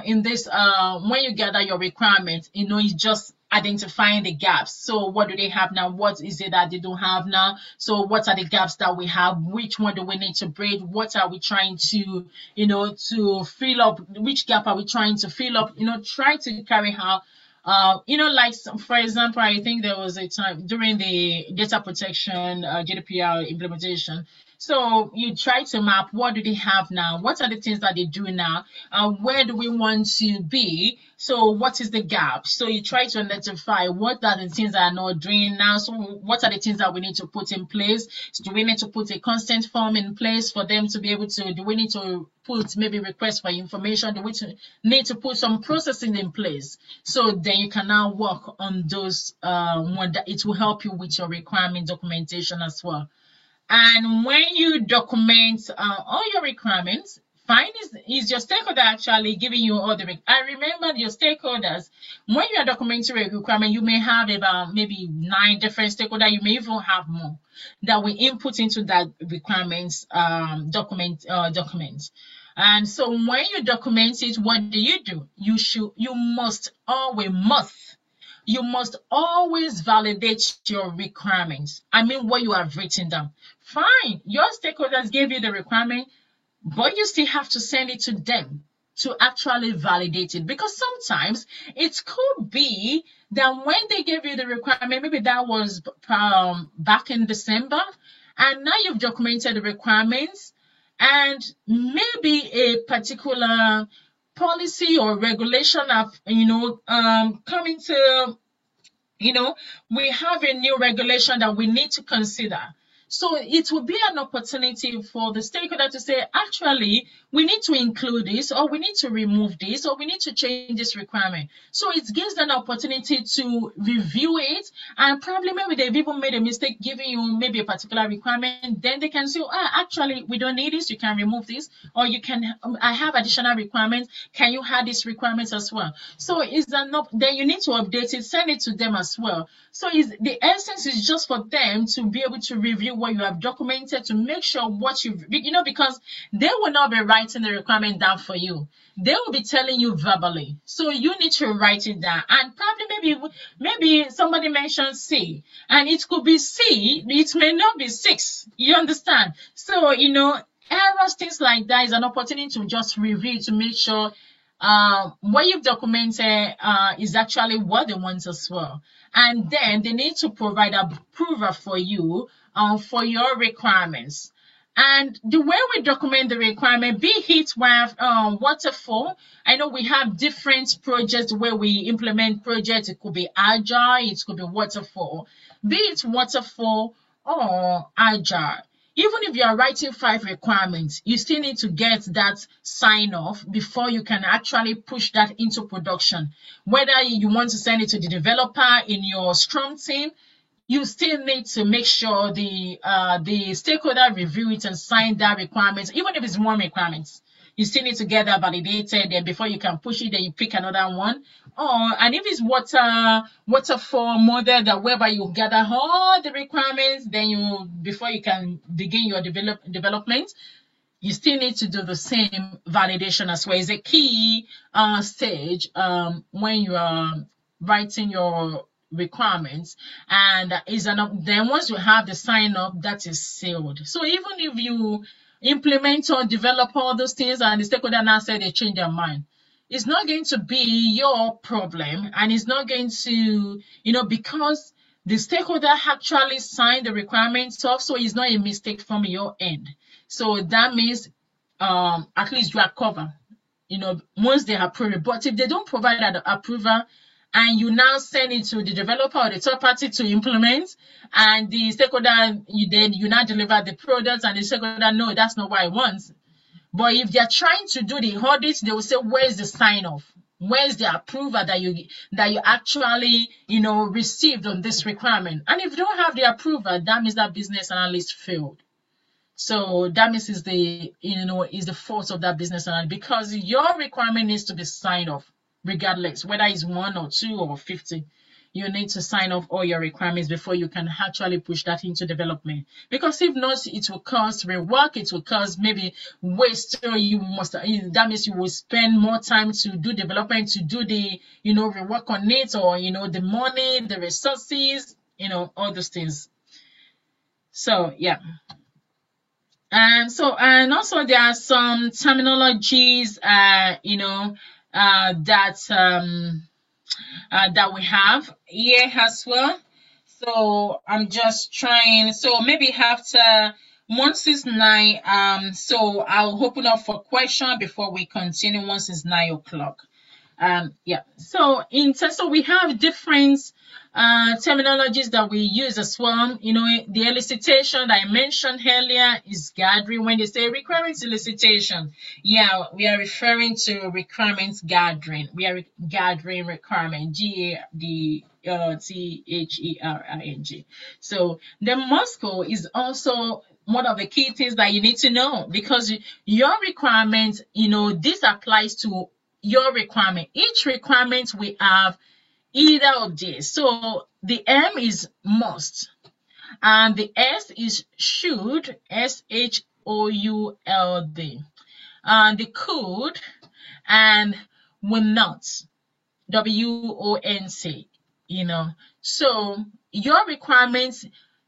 in this when you gather your requirements. It's just identifying the gaps. So what do they have now? What is it that they don't have now? So what are the gaps that we have? Which one do we need to bridge? What are we trying to, to fill up? Which gap are we trying to fill up? Try to carry out, like, for example, I think there was a time during the data protection GDPR implementation. So you try to map, what do they have now? What are the things that they do now? Where do we want to be? So what is the gap? So you try to identify what are the things that are not doing now. So what are the things that we need to put in place? So do we need to put a consent form in place for them to be able to, do we need to put maybe request for information? Do we need to put some processing in place? So then you can now work on those, it will help you with your requirement documentation as well. And when you document all your requirements, fine is your stakeholder actually giving you all the. I remember your stakeholders, when you are documenting a requirement, you may have about maybe 9 different stakeholders. You may even have more that we input into that requirements document. And so when you document it, what do? You must always validate your requirements. I mean, what you have written down. Fine, your stakeholders gave you the requirement, but you still have to send it to them to actually validate it, because sometimes it could be that when they gave you the requirement, maybe that was back in December, and now you've documented the requirements, and maybe a particular policy or regulation of coming to, we have a new regulation that we need to consider. So it will be an opportunity for the stakeholder to say, actually, we need to include this, or we need to remove this, or we need to change this requirement. So it gives them an opportunity to review it, and probably maybe they've even made a mistake giving you maybe a particular requirement. Then they can say, actually, we don't need this, you can remove this, or I have additional requirements. Can you add these requirements as well? So then you need to update it, send it to them as well. So the essence is just for them to be able to review what you have documented, to make sure what because they will not be writing the requirement down for you. They will be telling you verbally. So you need to write it down. And probably maybe somebody mentioned C, and it could be C, it may not be 6. You understand? So, errors, things like that is an opportunity to just review, to make sure what you've documented is actually what they want as well. And then they need to provide approval for you for your requirements. And the way we document the requirement, be it with waterfall. I know we have different projects where we implement projects. It could be agile, it could be waterfall. Be it waterfall or agile. Even if you are writing 5 requirements, you still need to get that sign off before you can actually push that into production. Whether you want to send it to the developer in your Scrum team, you still need to make sure the stakeholder review it and sign that requirement, even if it's 1 requirement. You still need to get that validated, and before you can push it, then you pick another one. And if it's waterfall model, that whereby you gather all the requirements, then before you can begin your development, you still need to do the same validation as well. It's a key stage when you are writing your requirements, and then once you have the sign up, that is sealed. So even if you implement or develop all those things and the stakeholder now say they change their mind, it's not going to be your problem, and it's not going to, because the stakeholder actually signed the requirements off, so it's not a mistake from your end. So that means at least you are covered, once they approve it. But if they don't provide that approval, and you now send it to the developer or the third party to implement, and the stakeholder, you now deliver the product, and the stakeholder, no, that's not what I want. But if they're trying to do the audit, they will say, where's the sign off? Where's the approval that you actually, received on this requirement? And if you don't have the approval, that means that business analyst failed. So that means is the fault of that business analyst, because your requirement needs to be signed off. Regardless, whether it's 1 or 2 or 50, you need to sign off all your requirements before you can actually push that into development. Because if not, it will cause rework, it will cause maybe waste. So that means you will spend more time to do development, to do the, rework on it, or, the money, the resources, all those things. So, yeah. And also there are some terminologies, that we have here as well. So I'm just trying. So maybe after 169, so I'll open up for question before we continue once it's 9 o'clock. So we have different terminologies that we use as well. The elicitation that I mentioned earlier is gathering. When they say requirements elicitation, we are referring to requirements gathering. We are gathering requirement, GADTHERING. So the Moscow is also one of the key things that you need to know, because your requirement, this applies to your requirement. Each requirement we have either of these. So the M is must, and the S is should, SHOULD, and the could and will not, WONC. So your requirements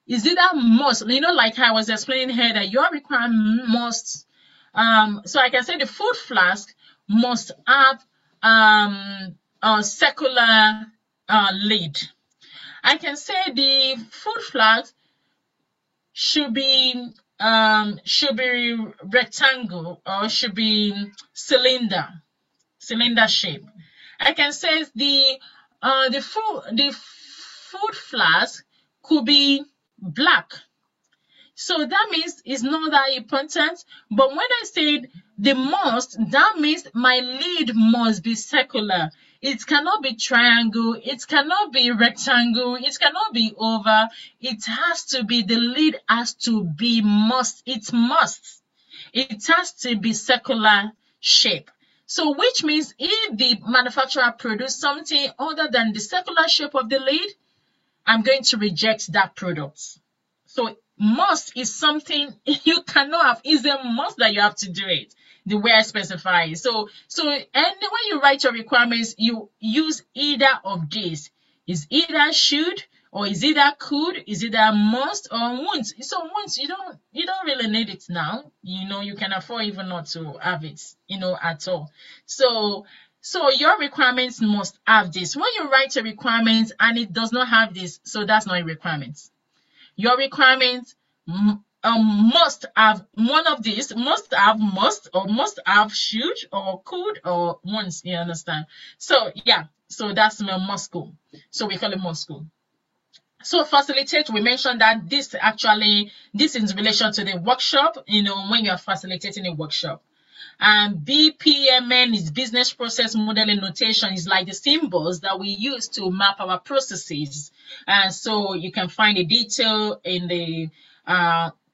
is either must, like I was explaining here, that your requirement must, so I can say the food flask must have a circular lid. I can say the food flask should be rectangle, or should be cylinder shape. I can say the food flask could be black. So that means it's not that important. But when I said the must, that means my lid must be circular. It cannot be triangle. It cannot be rectangle. It cannot be oval. It has to be, the lid has to be must. It must. It has to be circular shape. So which means if the manufacturer produces something other than the circular shape of the lid, I'm going to reject that product. So must is something you cannot have. It's a must that you have to do it the way I specify. So and when you write your requirements, you use either of these. Is either should, or is either could, is either must or won't. So won't, you don't really need it now. You can afford even not to have it, at all. So your requirements must have this. When you write a requirement and it does not have this, so that's not a requirement. Your requirement must have one of these, must have must, or must have should, or could, or wants. You understand? So yeah, so that's my must go. So we call it must go. So facilitate, we mentioned that this is in relation to the workshop, when you are facilitating a workshop. And BPMN is business process modeling notation. Is like the symbols that we use to map our processes. And so you can find the detail in the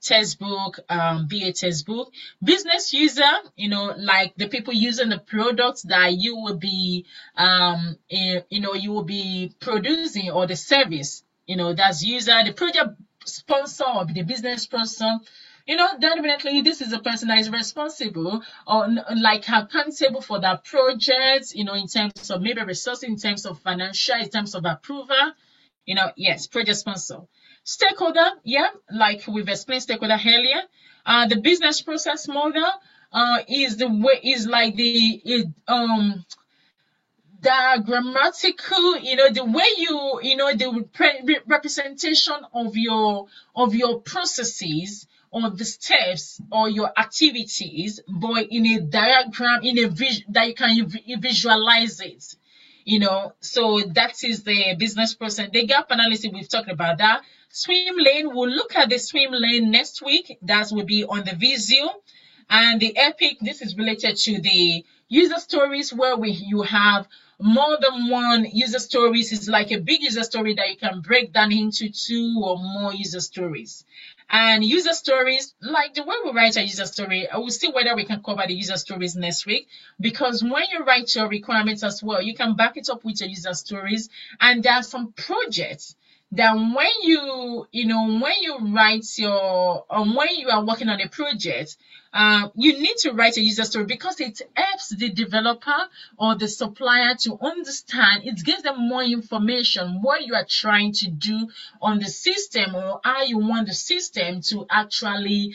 textbook, BA textbook. Business user, like the people using the products that you will be, you will be producing, or the service, that's user. The project sponsor, or the business sponsor. Definitely this is a person that is responsible, or like accountable for that project, in terms of maybe resources, in terms of financial, in terms of approval, yes, project sponsor. Stakeholder, yeah, like we've explained stakeholder earlier. The business process model is like the grammatical, the way the representation of your processes, or the steps, or your activities, but in a diagram, that you can visualize it. So that is the business process. The gap analysis, we've talked about that. Swim lane, we'll look at the swim lane next week. That will be on the Visio. And the epic, this is related to the user stories, where you have more than one user stories. Is like a big user story that you can break down into 2 or more user stories. And user stories, like the way we write a user story, I will see whether we can cover the user stories next week, because when you write your requirements as well, you can back it up with your user stories. And there are some projects that when you write when you are working on a project, you need to write a user story, because it helps the developer or the supplier to understand. It gives them more information what you are trying to do on the system, or how you want the system to actually,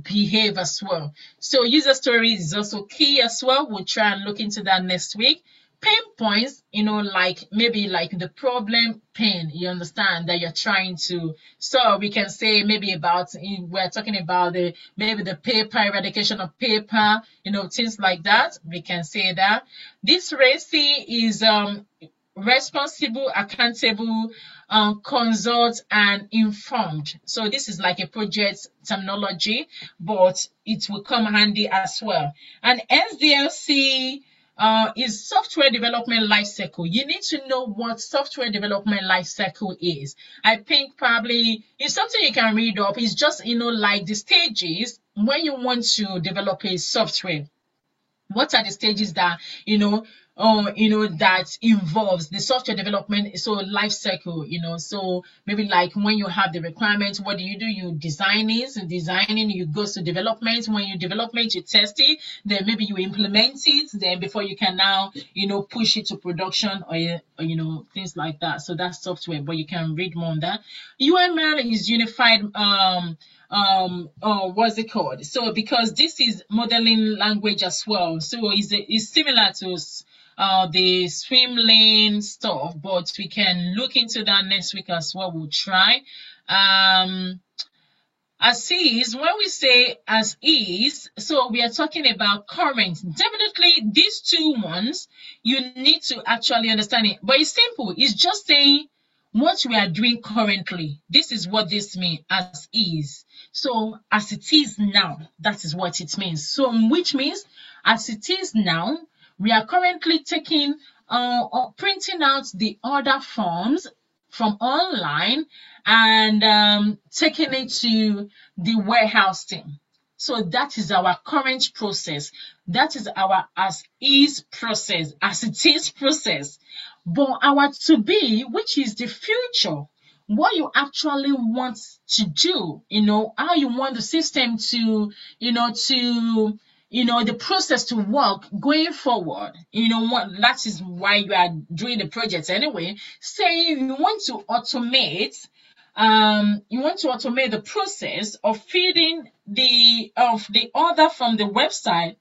behave as well. So user story is also key as well. We'll try and look into that next week. Pain points, like maybe like the problem pain, you understand, that you're trying to solve. We can say maybe we're talking about maybe the paper, eradication of paper, things like that. We can say that. This RACI is responsible, accountable, consult, and informed. So this is like a project terminology, but it will come handy as well. And SDLC, is software development life cycle. You need to know what software development life cycle is. I think probably it's something you can read up. It's just, like the stages when you want to develop a software. What are the stages that that involves the software development, so life cycle, so maybe like when you have the requirements, what do? You design it, and designing, you go to development. When you development, you test it, then maybe you implement it, then before you can now push it to production, or things like that. So that's software, but you can read more on that. UML is unified what's it called? So because this is modeling language as well, so it's similar to the swim lane stuff, but we can look into that next week as well. We'll try. As is, when we say as is, so we are talking about current. Definitely these two ones, you need to actually understand it, but it's simple. It's just saying what we are doing currently. This is what this means, as is. So as it is now, that is what it means. So which means as it is now, we are currently taking or printing out the order forms from online and taking it to the warehouse team. So that is our current process. That is our as is process, as it is process. But our to be, which is the future, what you actually want to do, how you want the system to, the process to work going forward, that is why you are doing the project anyway. Say you want to automate the process of feeding the order from the website,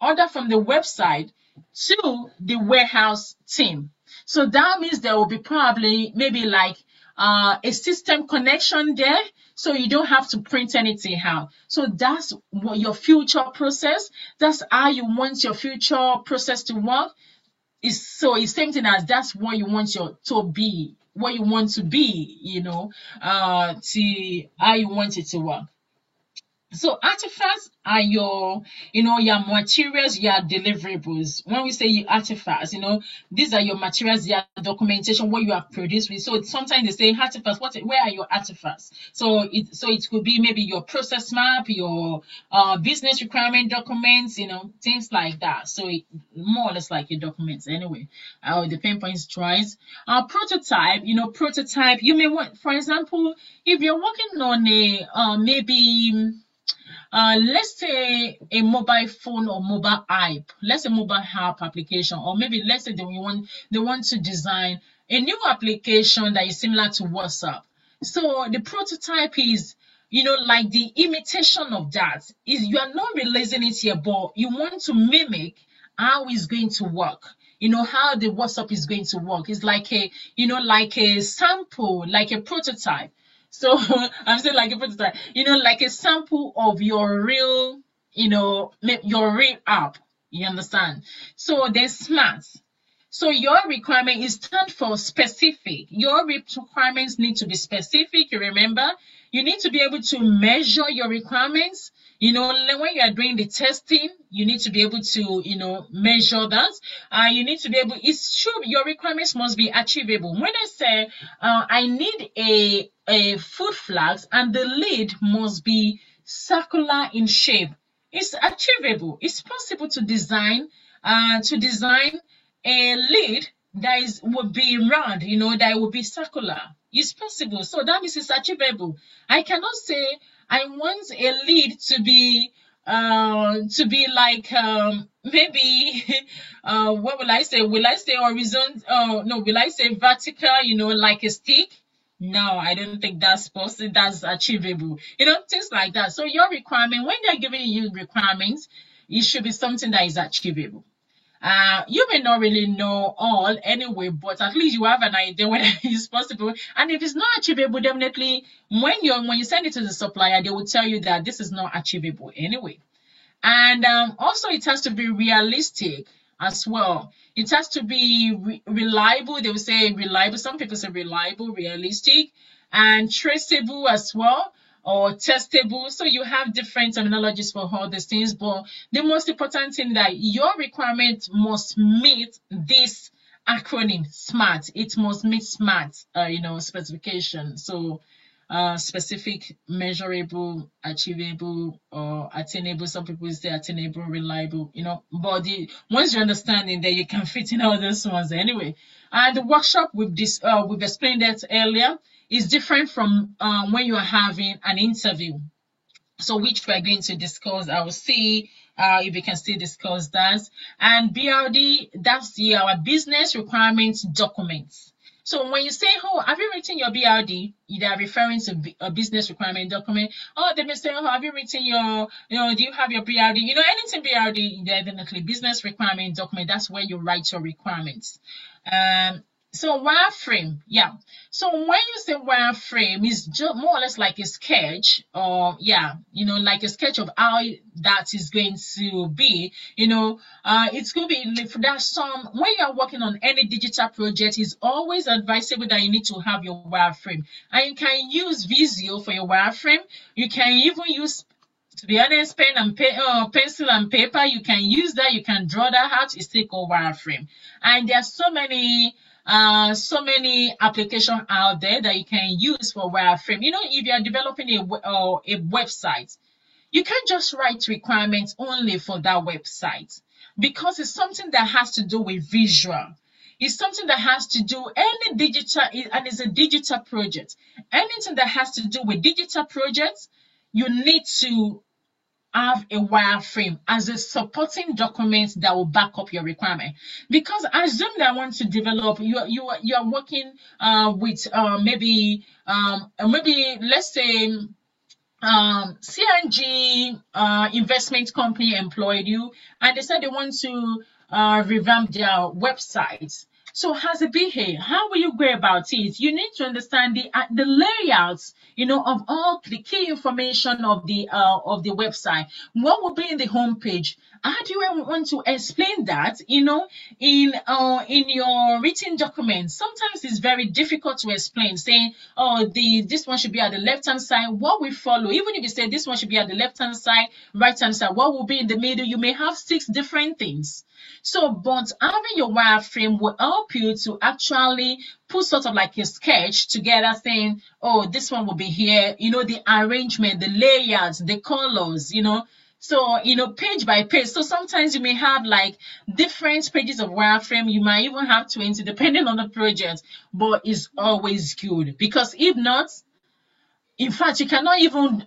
order from the website to the warehouse team. So that means there will be probably maybe like a system connection there, so you don't have to print anything out. So that's what your future process, that's how you want your future process to work. It's same thing as that's what you want to be, what you want to be, to how you want it to work. So artifacts are your materials, your deliverables. When we say artifacts, these are your materials, your documentation, what you have produced with. So sometimes they say artifacts. Where are your artifacts? So it could be maybe your process map, your business requirement documents, things like that. So more or less like your documents anyway. The pain points tries. Prototype, prototype. You may want, for example, if you're working on a maybe. Let's say a mobile phone or mobile app, let's say mobile app application, or maybe let's say they want to design a new application that is similar to WhatsApp. So the prototype is, like the imitation of that. Is you are not releasing it here, but you want to mimic how it's going to work. How the WhatsApp is going to work. It's like a sample, like a prototype. So I'm saying like a prototype, like a sample of your real, your real app. You understand? So there's smart. So your requirement is stand for specific. Your requirements need to be specific. You remember, you need to be able to measure your requirements. When you are doing the testing, you need to be able to, measure that. You need to be able, it's true, your requirements must be achievable. When I say, I need a food flags and the lid must be circular in shape, it's achievable. It's possible to design a lid that would be round, that would be circular. It's possible. So that means it's achievable. I cannot say I want a lid to be like maybe what will I say? Will I say horizontal? No, will I say vertical? Like a stick? No, I don't think that's possible. That's achievable. Things like that. So your requirement, when they're giving you requirements, it should be something that is achievable. You may not really know all anyway, but at least you have an idea whether it's possible. And if it's not achievable, definitely when you send it to the supplier, they will tell you that this is not achievable anyway. And also it has to be realistic as well. It has to be reliable. They will say reliable. Some people say reliable, realistic, and traceable as well. or testable. So you have different terminologies for all these things, but the most important thing that your requirement must meet this acronym SMART. It must meet SMART, specification. So specific, measurable, achievable, or attainable. Some people say attainable, reliable, but once you understand it, then you can fit in all those ones anyway. And the workshop we've explained that earlier is different from when you are having an interview. So which we're going to discuss. I will see if we can still discuss that. And BRD, that's our business requirements documents. So when you say, oh, have you written your BRD? They are referring to a business requirement document. Oh, they may say, oh, have you written your, do you have your BRD? Anything BRD, definitely business requirement document. That's where you write your requirements. So wireframe, yeah. So when you say wireframe, it's just more or less like a sketch, or like a sketch of how that is going to be. It's going to be there's some when you are working on any digital project, it's always advisable that you need to have your wireframe, and you can use Visio for your wireframe. You can even use, to be honest, pencil and paper. You can use that. You can draw that out. It's still called wireframe. And there's so many applications out there that you can use for wireframe. If you are developing a website, you can't just write requirements only for that website, because it's something that has to do with visual. It's something that has to do any digital, and it's a digital project. Anything that has to do with digital projects, you need to have a wireframe as a supporting document that will back up your requirement. Because assume that I want to develop, you are working with maybe let's say CNG investment company employed you, and they said they want to revamp their website. So as a BA, how will you go about it? You need to understand the layouts, of all the key information of the website. What will be in the homepage? How do you want to explain that? In your written document, sometimes it's very difficult to explain. Saying, oh, this one should be at the left hand side. What will follow? Even if you say this one should be at the left hand side, right hand side, what will be in the middle? You may have 6 different things. So, but having your wireframe will help you to actually put sort of like a sketch together, saying, oh, this one will be here, the arrangement, the layouts, the colors, So, page by page. So sometimes you may have like different pages of wireframe. You might even have 20, depending on the project, but it's always good, because if not, in fact, you cannot even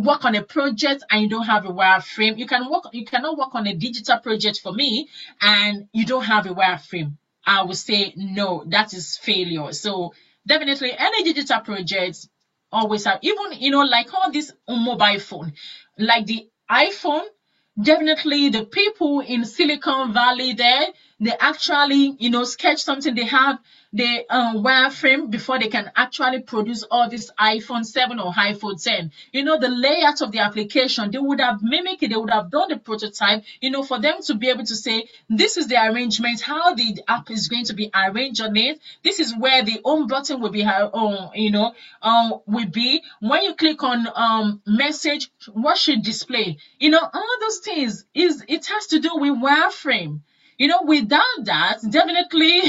work on a project and you don't have a wireframe. You cannot work on a digital project for me and you don't have a wireframe. I would say no, that is failure. So definitely any digital projects always have, even like all this on mobile phone, like the iPhone. Definitely the people in Silicon Valley there, they actually, sketch something. They have the wireframe before they can actually produce all this iPhone 7 or iPhone 10. The layout of the application, they would have mimicked it, they would have done the prototype, for them to be able to say, this is the arrangement, how the app is going to be arranged on it. This is where the home button will be, will be. When you click on message, what should display? All those things it has to do with wireframe. Without that, definitely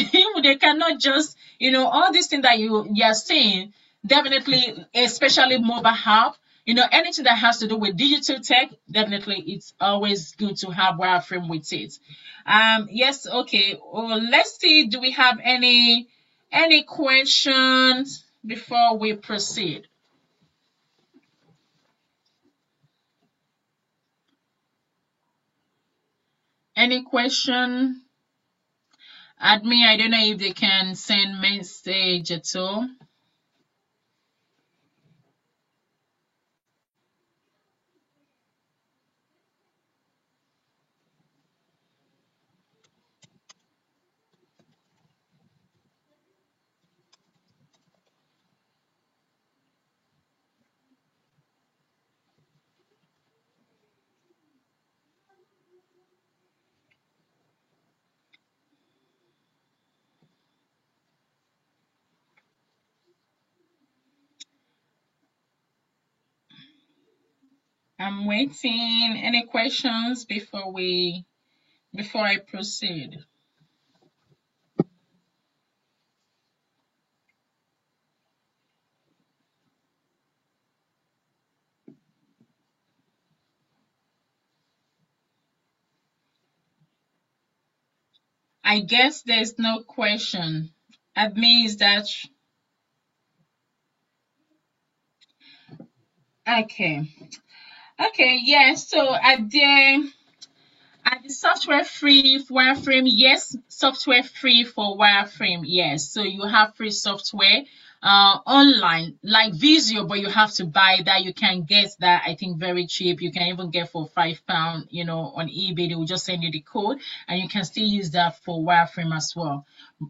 they cannot just, all these things that you're saying, definitely, especially mobile app, anything that has to do with digital tech, definitely it's always good to have wireframe with it. Yes, okay. Well, let's see, do we have any questions before we proceed? Any question? Admin, I don't know if they can send message at all. I'm waiting. Any questions before I proceed? I guess there's no question. Admins that okay. Okay, yeah. So at the software free wireframe, yes, software free for wireframe, yes. So you have free software online like Visio, but you have to buy that. You can get that, I think, very cheap. You can even get for £5, on eBay. They will just send you the code and you can still use that for wireframe as well.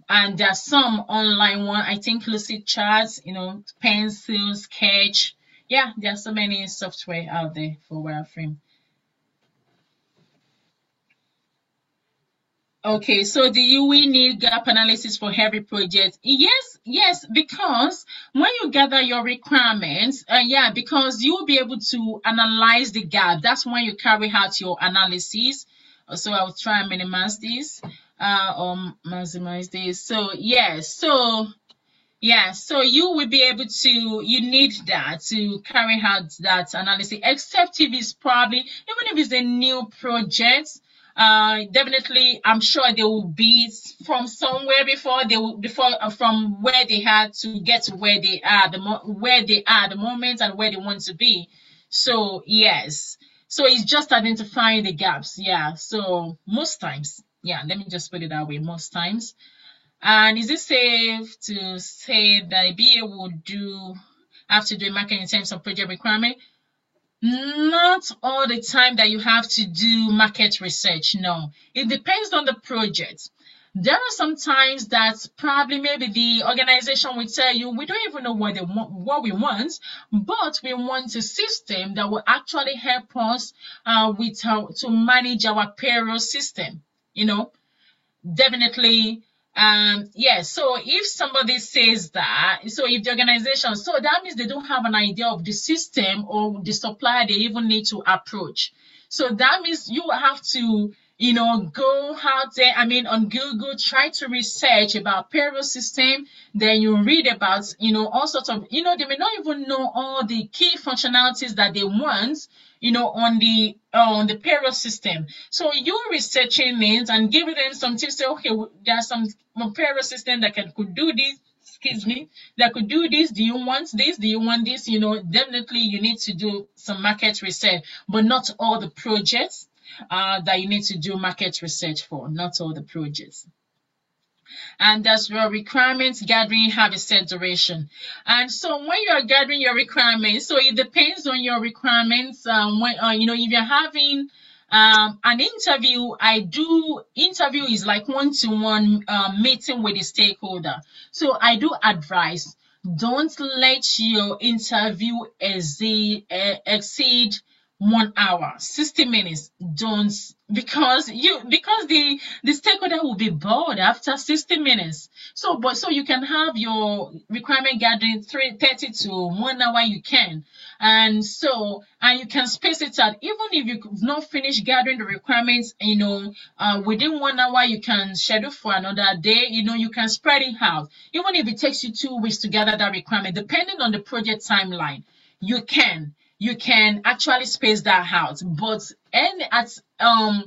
And there's some online one, I think Lucid Charts, Pencil, Sketch. Yeah, there are so many software out there for wireframe. Okay, so do you we need gap analysis for every project? Yes, yes, because when you gather your requirements, yeah, because you'll be able to analyze the gap. That's when you carry out your analysis. So I'll try and minimize this, or maximize this. So yes, so you will be able to, you need that to carry out that analysis, except if it's probably, even if it's a new project, definitely, I'm sure they will be from somewhere before from where they had to get to where they are, where they are at the moment and where they want to be. So yes, so it's just identifying the gaps. Yeah. So most times, yeah, let me just put it that way. Most times. And is it safe to say that a BA would have to do a market in terms of project requirement? Not all the time that you have to do market research. No, it depends on the project. There are some times that probably maybe the organization will tell you we don't even know what they want, what we want, but we want a system that will actually help us to manage our payroll system. You know, definitely. Yes. So if somebody says that, so if the organization, so that means they don't have an idea of the system or the supplier they even need to approach. So that means you have to, go out there, I mean, on Google, try to research about payroll system. Then you read about, all sorts of, they may not even know all the key functionalities that they want, on the payroll system. So you researching it and giving them some tips. Say, okay, there's some payroll system that could do this. Excuse me, that could do this. Do you want this? Do you want this? Definitely you need to do some market research, but not all the projects that you need to do market research for. Not all the projects. And that's your requirements gathering have a set duration. And so when you are gathering your requirements, so it depends on your requirements. When if you're having an interview, interview is like one-to-one meeting with the stakeholder. So I do advise, don't let your interview exceed 1 hour, 60 minutes. Don't, because the stakeholder will be bored after 60 minutes. So you can have your requirement gathering 30 to 1 hour, you can. And you can space it out. Even if you've not finished gathering the requirements, within 1 hour, you can schedule for another day. You can spread it out. Even if it takes you 2 weeks to gather that requirement, depending on the project timeline, you can actually space that out. But at a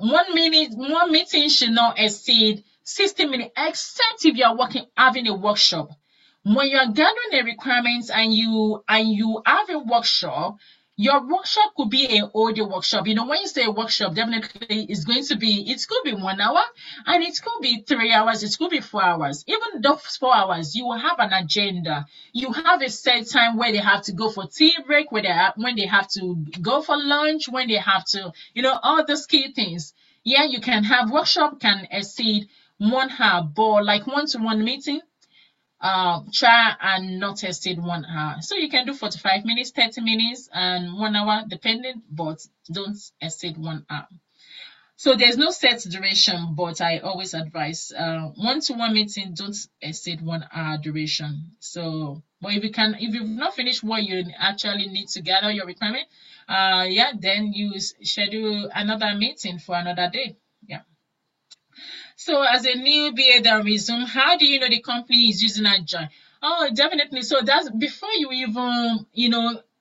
1 minute, one meeting should not exceed 60 minutes, except if you are having a workshop. When you are gathering the requirements and you have a workshop, your workshop could be a audio workshop. When you say a workshop, definitely it could be 1 hour, and it could be 3 hours, it could be 4 hours. Even those 4 hours, you will have an agenda. You have a set time where they have to go for tea break, when they have to go for lunch, when they have to, all those key things. Yeah, you can have workshop can exceed 1 hour, but like one-to-one meeting, try and not exceed 1 hour. So you can do 45 minutes, 30 minutes, and 1 hour, depending, but don't exceed 1 hour. So there's no set duration, but I always advise one-to-one meeting, don't exceed 1 hour duration. So But if you've not finished what you actually need to gather your requirement, yeah, then you schedule another meeting for another day. Yeah. So as a new BA that resume, how do you know the company is using Agile? Oh, definitely. So that's before you even,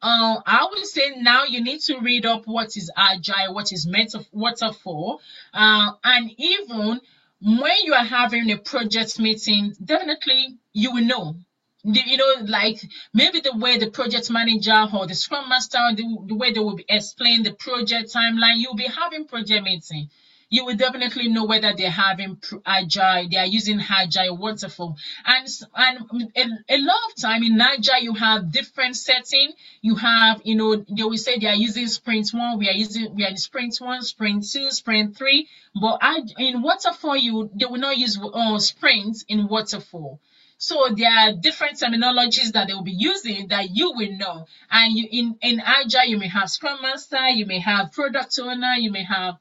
I would say now you need to read up what is Agile, what is waterfall, and even when you are having a project meeting, definitely you will know. Like maybe the way the project manager or the scrum master, the way they will be explain the project timeline, you'll be having project meeting. You will definitely know whether they're having agile, they are using agile, waterfall, and a lot of time in agile you have different setting. You have, they will say they are using sprint one, we are in sprint one, sprint two, sprint three, but in waterfall they will not use sprints in waterfall. So there are different terminologies that they will be using that you will know. And in Agile, you may have Scrum Master, you may have Product Owner, you may have,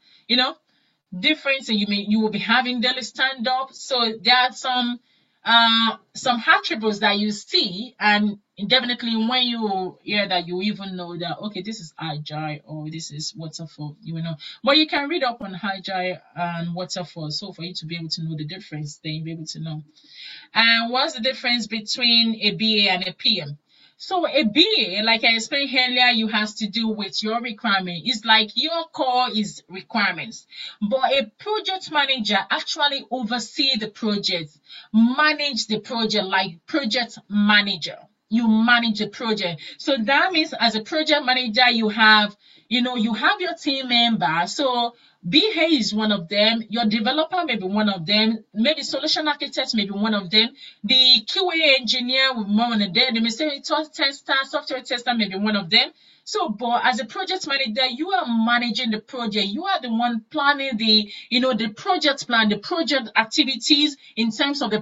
difference, and you will be having daily stand up. So there are some attributes that you see, and definitely when you hear that, you even know that okay, this is agile or this is waterfall, you will know. But you can read up on agile and waterfall, so for you to be able to know the difference, then you'll be able to know. And what's the difference between a BA and a PM? So a BA, like I explained earlier, you has to do with your requirement. It's like your core is requirements. But a project manager actually oversee the project, manage the project like project manager. You manage the project. So that means as a project manager, you have your team member. So BA is one of them. Your developer may be one of them. Maybe solution architect may be one of them. The QA engineer will be one of them. The machine tester, software tester may be one of them. So, but as a project manager, you are managing the project. You are the one planning the project plan, the project activities in terms of the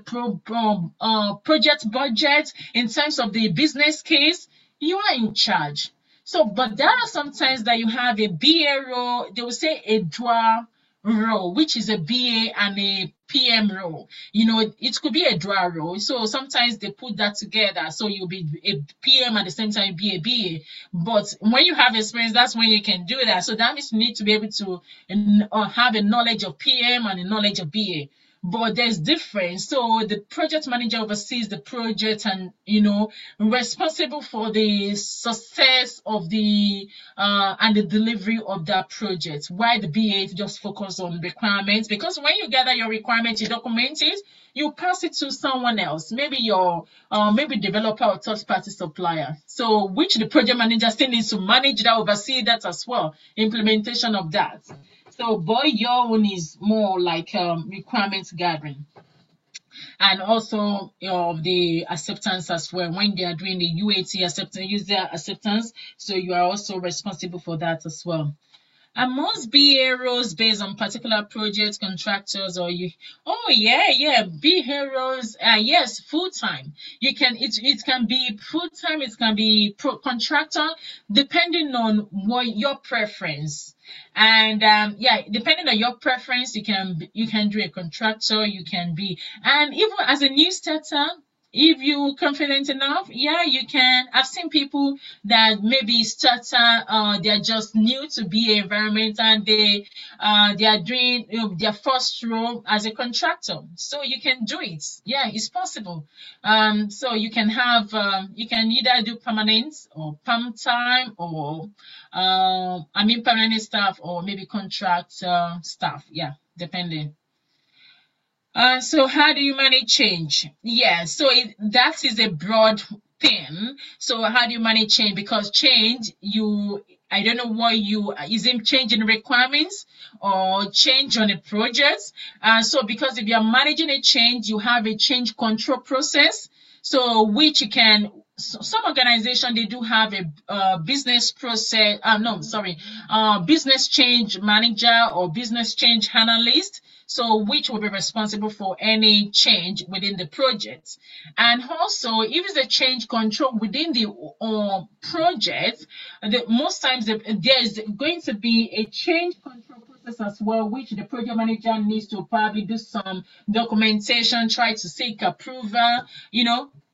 project budget, in terms of the business case. You are in charge. So, but there are sometimes that you have a BA role, they will say a dual role, which is a BA and a PM role. It could be a dual role. So sometimes they put that together. So you'll be a PM at the same time be a BA. But when you have experience, that's when you can do that. So that means you need to be able to have a knowledge of PM and a knowledge of BA. But there's difference. So the project manager oversees the project and responsible for the success of the and the delivery of that project. Why the BA just focus on requirements? Because when you gather your requirements, you document it, you pass it to someone else, maybe your maybe developer or third party supplier. So which the project manager still needs to manage that, oversee that as well, implementation of that. So, boy, your own is more like requirements gathering, and also the acceptance as well. When they are doing the UAT acceptance, user acceptance, so you are also responsible for that as well. And most BA roles based on particular project contractors or you. Oh yeah, BA roles. Yes, full time. It can be full time. It can be contractor, depending on what your preference. And depending on your preference, you can do a contractor. You can be, and even as a new starter, if you confident enough, yeah, you can. I've seen people that maybe they're just new to BA environment and they are doing their first role as a contractor. So you can do it. Yeah, it's possible. So you can have you can either do permanent or perm time or permanent staff or maybe contract staff. Yeah, depending. So how do you manage change? Yeah, so that is a broad thing. So how do you manage change? Because change, I don't know what is it change in requirements or change on a project? So because if you're managing a change, you have a change control process. So which you can, some organization, they do have a business process, no, sorry, business change manager or business change analyst. So which will be responsible for any change within the project. And also, if it's a change control within the project, most times there's going to be a change control process as well, which the project manager needs to probably do some documentation, try to seek approval,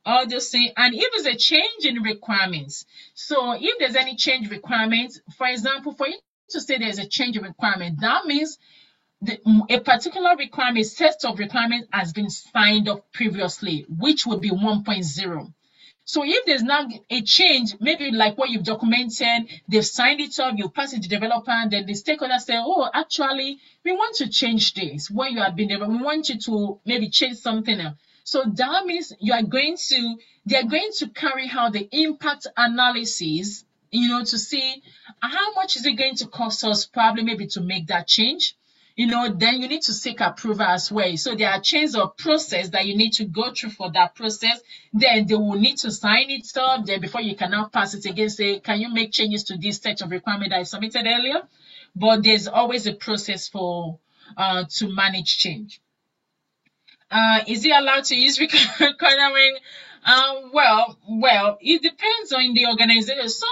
all those things. And if there's a change in requirements, so if there's any change requirements, for example, for you to say there's a change in requirement, that means a particular requirement, set of requirements has been signed up previously, which would be 1.0. So if there's now a change, maybe like what you've documented, they've signed it up, you pass it to developer, and then the stakeholders say, oh, actually, we want to change this. What you have been developing, we want you to maybe change something else. So that means they're going to carry out the impact analysis, to see how much is it going to cost us probably maybe to make that change. Then you need to seek approval as well. So there are chains of process that you need to go through for that process. Then they will need to sign it up. Then before you can now pass it again, say, can you make changes to this set of requirement that I submitted earlier? But there's always a process for to manage change. Is he allowed to use recording? Well, it depends on the organization. Some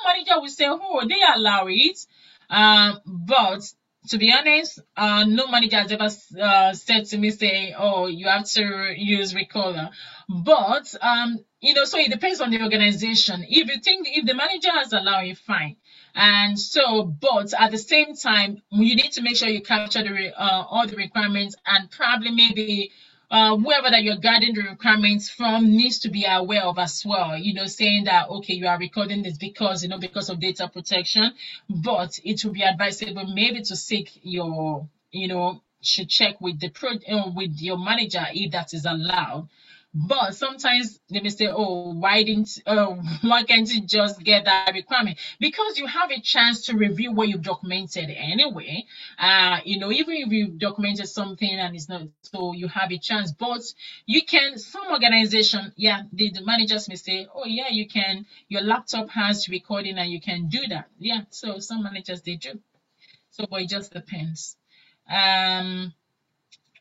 manager will say, oh, they allow it. But to be honest, no manager has ever said to me, say, oh, you have to use recorder. But so it depends on the organization. If the manager has allowed it, fine. And so, but at the same time, you need to make sure you capture all the requirements, and probably maybe whoever that you're guarding the requirements from needs to be aware of as well, saying that, okay, you are recording this because of data protection, but it will be advisable maybe to seek should check with with your manager if that is allowed. But sometimes they may say, oh, why can't you just get that requirement? Because you have a chance to review what you've documented anyway. Even if you've documented something and it's not, so you have a chance. But some organization, the managers may say, oh, yeah, you can, your laptop has recording and you can do that. Yeah, so some managers, they do. So, but it just depends.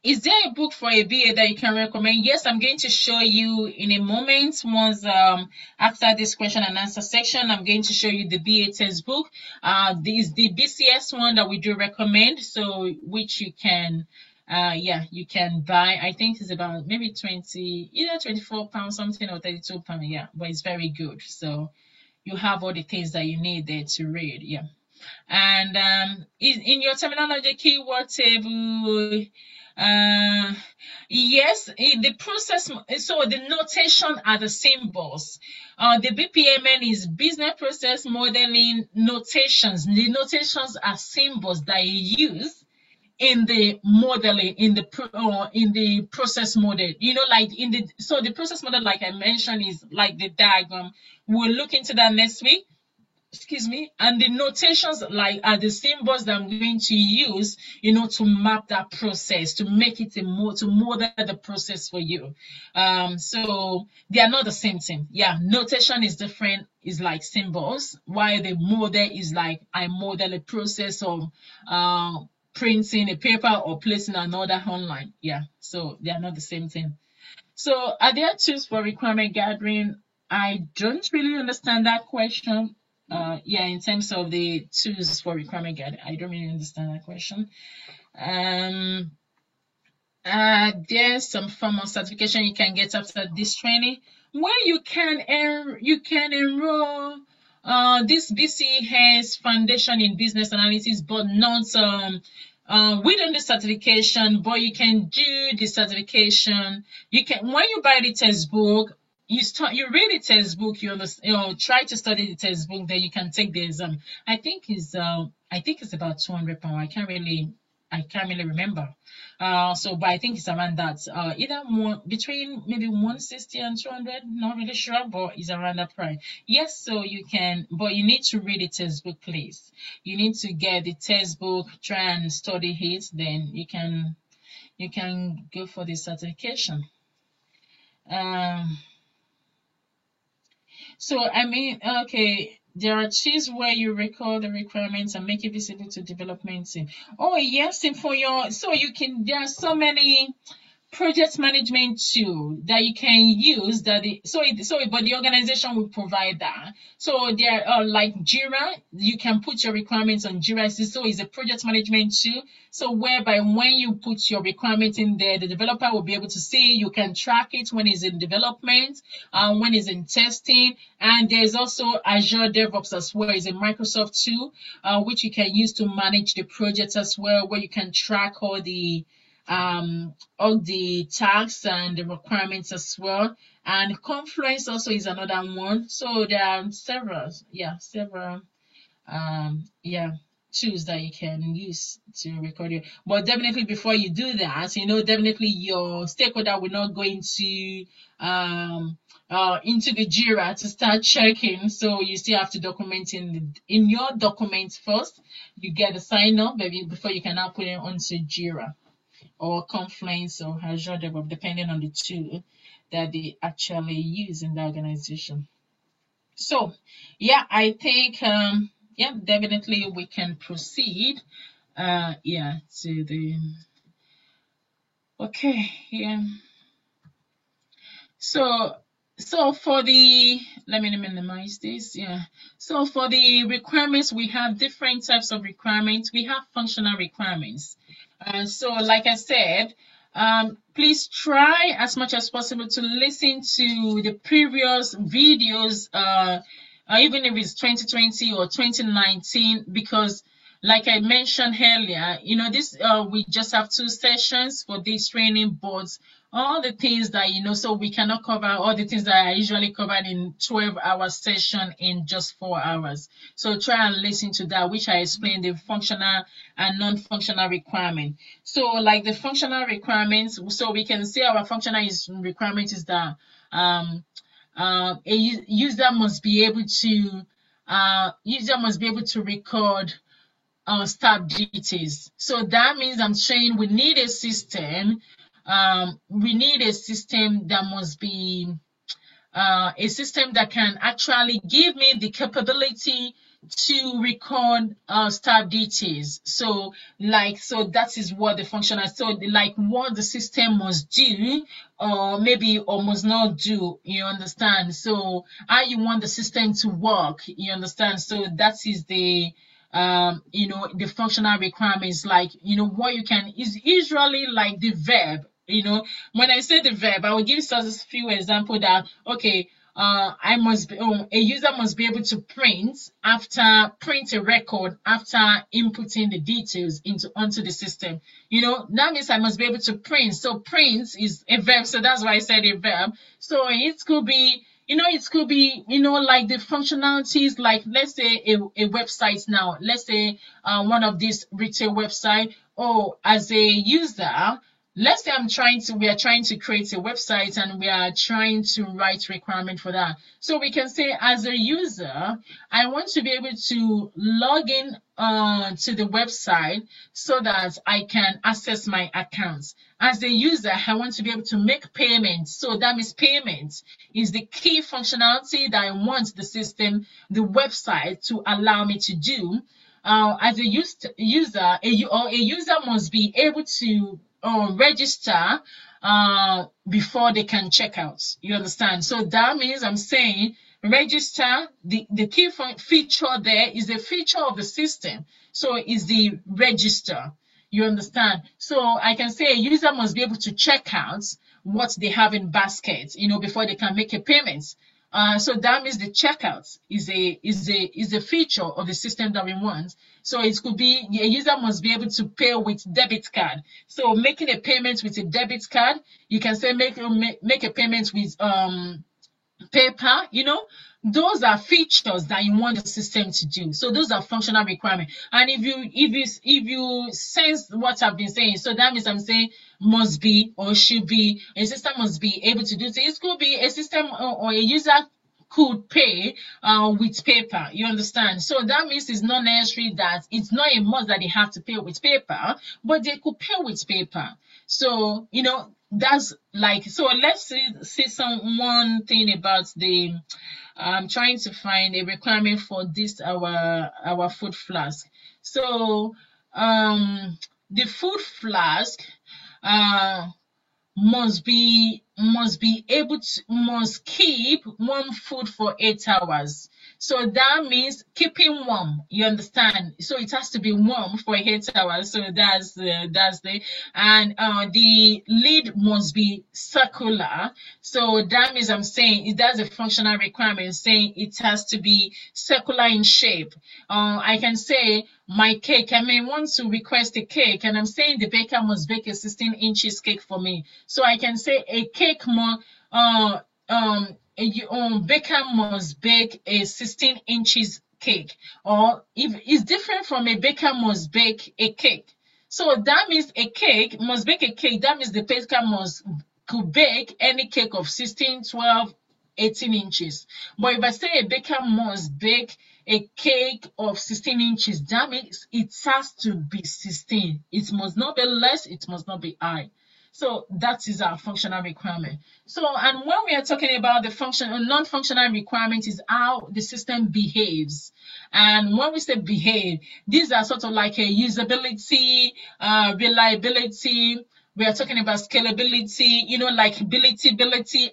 Is there a book for a BA that you can recommend? Yes, I'm going to show you in a moment. Once after this question and answer section, I'm going to show you the BA textbook. This is the BCS one that we do recommend, so which you can you can buy. I think it's about maybe either 24 pounds something or 32 pounds. Yeah, but it's very good. So you have all the things that you need there to read. Yeah. And in your terminology keyword table, yes, in the process, so the notation are the symbols. The BPMN is business process modeling notations. The notations are symbols that you use in the modeling, in the process model. Like so the process model, like I mentioned, is like the diagram. We'll look into that next week. Excuse me. And the notations are the symbols that I'm going to use, to map that process, to make it to model the process for you. So they are not the same thing. Yeah, notation is different, is like symbols, while the model is like I model a process of printing a paper or placing an order online. Yeah, so they are not the same thing. So are there tools for requirement gathering? I don't really understand that question. In terms of the tools for requirement gathering, I don't really understand that question. There's some form of certification you can get after this training, where you can enroll this BCS Foundation in Business Analysis, but not within the certification, but you can do the certification. You can, when you buy the textbook, you read the textbook, try to study the textbook, then you can take the exam. I think it's about 200 pounds. I can't really remember. But I think it's around that. Either more between maybe 160 and 200. Not really sure, but it's around that price. Yes, so you can, but you need to read the textbook, please. You need to get the textbook, try and study it, then you can go for the certification. So, okay, there are tools where you record the requirements and make it visible to development team. Oh, yes, and there are so many project management tool that you can use but the organization will provide that. So there are like Jira, you can put your requirements on Jira. So it's a project management tool. So whereby when you put your requirement in there, the developer will be able to see, you can track it when it's in development, when it's in testing. And there's also Azure DevOps as well. It's a Microsoft tool, which you can use to manage the project as well, where you can track all the tasks and the requirements as well. And Confluence also is another one. So there are several yeah tools that you can use to record you. But definitely before you do that, definitely your stakeholder will not go into the Jira to start checking. So you still have to document in your documents first. You get a sign up before you can now put it onto Jira or Confluence or Azure DevOps, depending on the tool that they actually use in the organization. So, yeah, I think, definitely we can proceed. To the, okay, yeah. So for the, let me minimize this. Yeah. So for the requirements, we have different types of requirements. We have functional requirements. So like I said, please try as much as possible to listen to the previous videos, even if it's 2020 or 2019, because like I mentioned earlier, this we just have 2 sessions for this training, but all the things that so we cannot cover all the things that are usually covered in 12-hour session in just 4 hours. So try and listen to that, which I explained the functional and non-functional requirement. So like the functional requirements, so we can say our functional requirement is that a user must be able to record staff details. So that means I'm saying we need a system. We need a system that must be a system that can actually give me the capability to record staff details. So that is what the function is. So like what the system must do or must not do, you understand? So how you want the system to work, you understand? So that is the the functional requirements, like what you can is usually like the verb. When I say the verb, I will give just a few examples that okay, a user must be able to print a record after inputting the details onto the system. That means I must be able to print. So print is a verb, so that's why I said a verb. So it could be like the functionalities, like let's say a website now, let's say one of these retail website, or as a user, let's say we are trying to create a website and we are trying to write requirement for that. So we can say as a user, I want to be able to log in to the website so that I can access my accounts. As a user, I want to be able to make payments. So that means payment is the key functionality that I want the website to allow me to do. As a user, a user must be able to register before they can check out. You understand? So that means I'm saying register, the key feature there is a feature of the system. So is the register. You understand? So I can say a user must be able to check out what they have in basket, before they can make a payment. So that means the checkout is a feature of the system that we want. So it could be a user must be able to pay with debit card. So making a payment with a debit card, you can say make a payment with PayPal. Those are features that you want the system to do. So those are functional requirements. And if you sense what I've been saying, so that means I'm saying must be or should be, a system must be able to do. So it could be a system or a user could pay with paper. You understand? So that means it's not necessary that it's not a must that they have to pay with paper, but they could pay with paper. So that's like, so let's see one thing about I'm trying to find a requirement for this our food flask. So the food flask, must keep warm food for 8 hours. So that means keeping warm. You understand? So it has to be warm for 8 hours. So that's the and the lid must be circular. So that means I'm saying that's a functional requirement saying it has to be circular in shape. I can say my cake. I may want to request a cake, and I'm saying the baker must bake a 16 inches cake for me. So I can say a cake more. Baker must bake a 16 inches cake, or if it's different from a baker must bake a cake. So that means a cake must bake a cake. That means the baker must could bake any cake of 16, 12, 18 inches. But if I say a baker must bake a cake of 16 inches, that means it has to be 16. It must not be less, it must not be high. So that is our functional requirement. So, and when we are talking about the non-functional requirement is how the system behaves. And when we say behave, these are sort of like a usability, reliability. We are talking about scalability, like ability,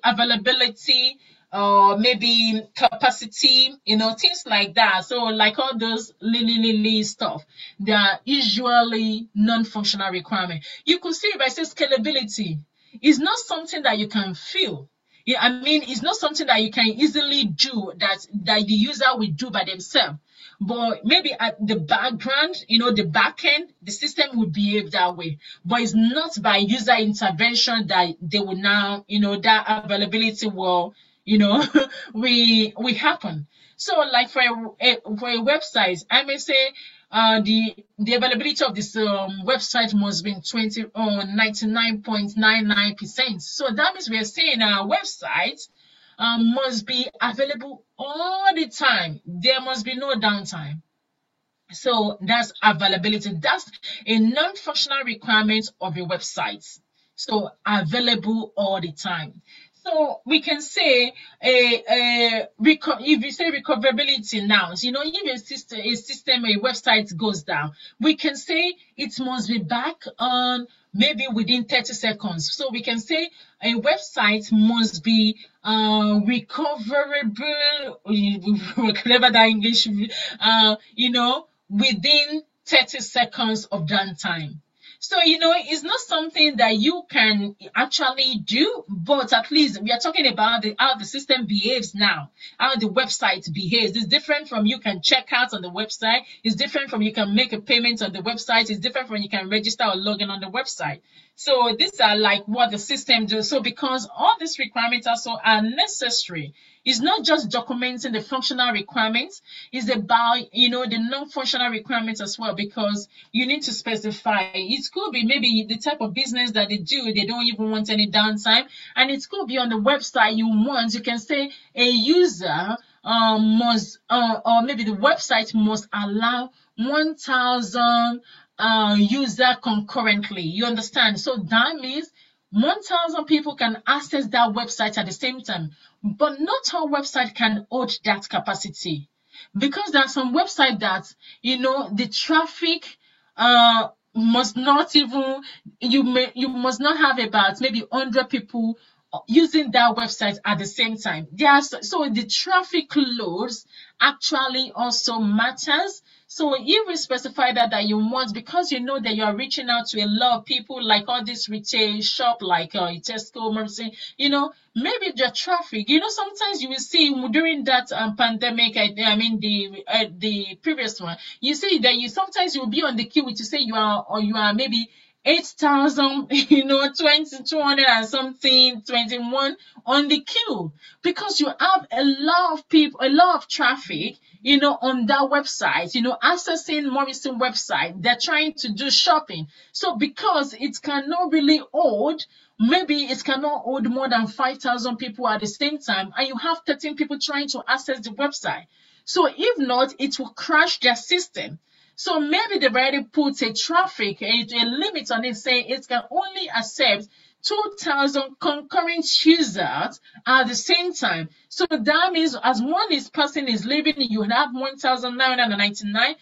availability, or maybe capacity, things like that. So like all those lily stuff, they are usually non-functional requirement. You could see if I say scalability, it's not something that you can feel. Yeah, I mean, it's not something that you can easily do that the user will do by themselves. But maybe at the background, the back end, the system will behave that way. But it's not by user intervention that they will now, that availability will, we happen. So like for a website, I may say the availability of this website must be 99.99%. So that means we are saying our website must be available all the time. There must be no downtime. So that's availability. That's a non-functional requirement of a website. So available all the time. So we can say if you say recoverability now, if a website goes down, we can say it must be back on maybe within 30 seconds. So we can say a website must be recoverable, whatever that English, within 30 seconds of downtime. So, it's not something that you can actually do, but at least we are talking about how the system behaves now, how the website behaves. It's different from you can check out on the website. It's different from you can make a payment on the website. It's different from you can register or log in on the website. So these are like what the system does. So because all these requirements are necessary, it's not just documenting the functional requirements, it's about, the non-functional requirements as well, because you need to specify. It could be maybe the type of business that they do, they don't even want any downtime. And it could be on the website you can say a user must, or maybe the website must allow 1,000 user concurrently. You understand? So that means 1,000 people can access that website at the same time, but not all website can hold that capacity, because there are some websites that the traffic must not even you must not have about maybe 100 people using that website at the same time. So the traffic loads actually also matters. So if we specify that you want, because that you are reaching out to a lot of people, like all this retail shop, like Tesco, Mercy, maybe the traffic, sometimes you will see during that pandemic, I mean the previous one, you see that sometimes you'll be on the queue to say you are maybe 8,000, 200 and something, 21 on the queue, because you have a lot of people, a lot of traffic, on that website, accessing Morrison website. They're trying to do shopping. So because it cannot really hold, maybe it cannot hold more than 5,000 people at the same time, and you have 13 people trying to access the website. So if not, it will crash their system. So maybe they've already put a traffic, a limit on it, saying it can only accept 2,000 concurrent users at the same time. So that means as person is leaving, you have 1,999.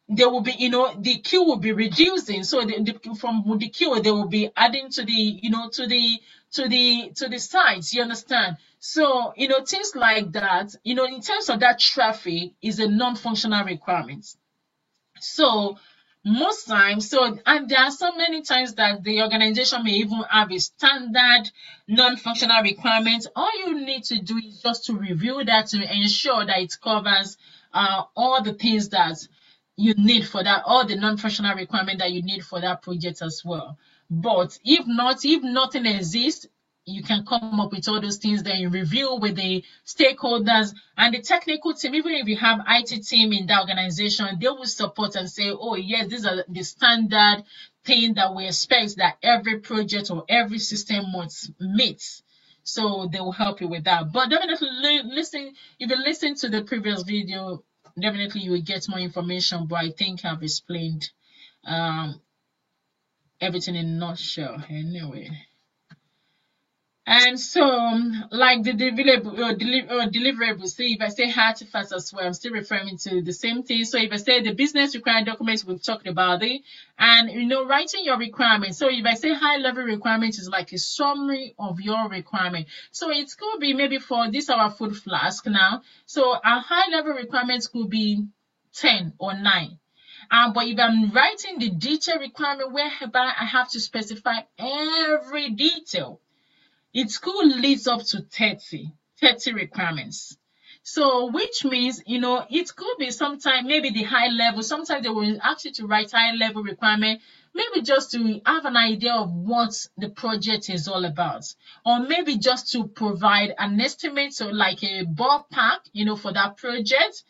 there will be, the queue will be reducing. So from the queue, they will be adding to the, to the sites. You understand? So, things like that, in terms of that traffic is a non-functional requirement. So most times, and there are so many times that the organization may even have a standard non-functional requirement. All you need to do is just to review that to ensure that it covers all the things that you need for that, all the non-functional requirement that you need for that project as well. But if not, if nothing exists, you can come up with all those things, then you review with the stakeholders and the technical team. Even if you have IT team in the organization, they will support and say, oh yes, these are the standard thing that we expect that every project or every system must meet. So they will help you with that. But definitely listen, if you listen to the previous video, definitely you will get more information. But I think I've explained um, everything in a nutshell anyway. And so, like the deliverables, see, if I say artifacts as well, I'm still referring to the same thing. So if I say the business required documents, we've talked about it. And, writing your requirements. So if I say high level requirements is like a summary of your requirement. So it could be maybe for this our food flask now. So our high level requirements could be 10 or 9. But if I'm writing the detailed requirement whereby I have to specify every detail, it could lead up to 30 requirements. So, which means, it could be sometimes maybe the high level, sometimes they will ask you to write high level requirement, maybe just to have an idea of what the project is all about, or maybe just to provide an estimate, so like a ballpark, for that project,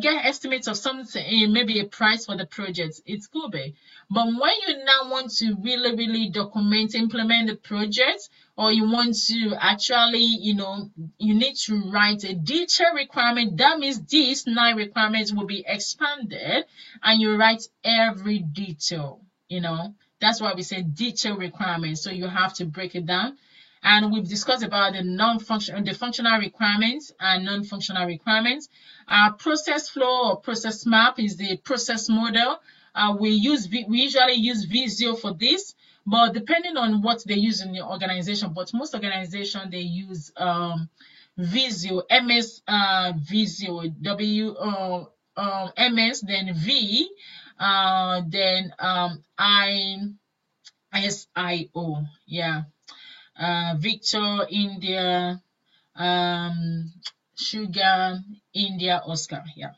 get estimates of something, maybe a price for the project. It could be. But when you now want to really, really document, implement the project, or you want to actually, you need to write a detailed requirement. That means these 9 requirements will be expanded and you write every detail, That's why we say detailed requirements. So you have to break it down. And we've discussed about the functional requirements and non-functional requirements. Process flow or process map is the process model. We usually use Visio for this, but depending on what they use in the organization, but most organizations they use Visio, MS Visio, MS, then V, then ISIO, yeah. Victor, India, Sugar, India, Oscar. Yeah.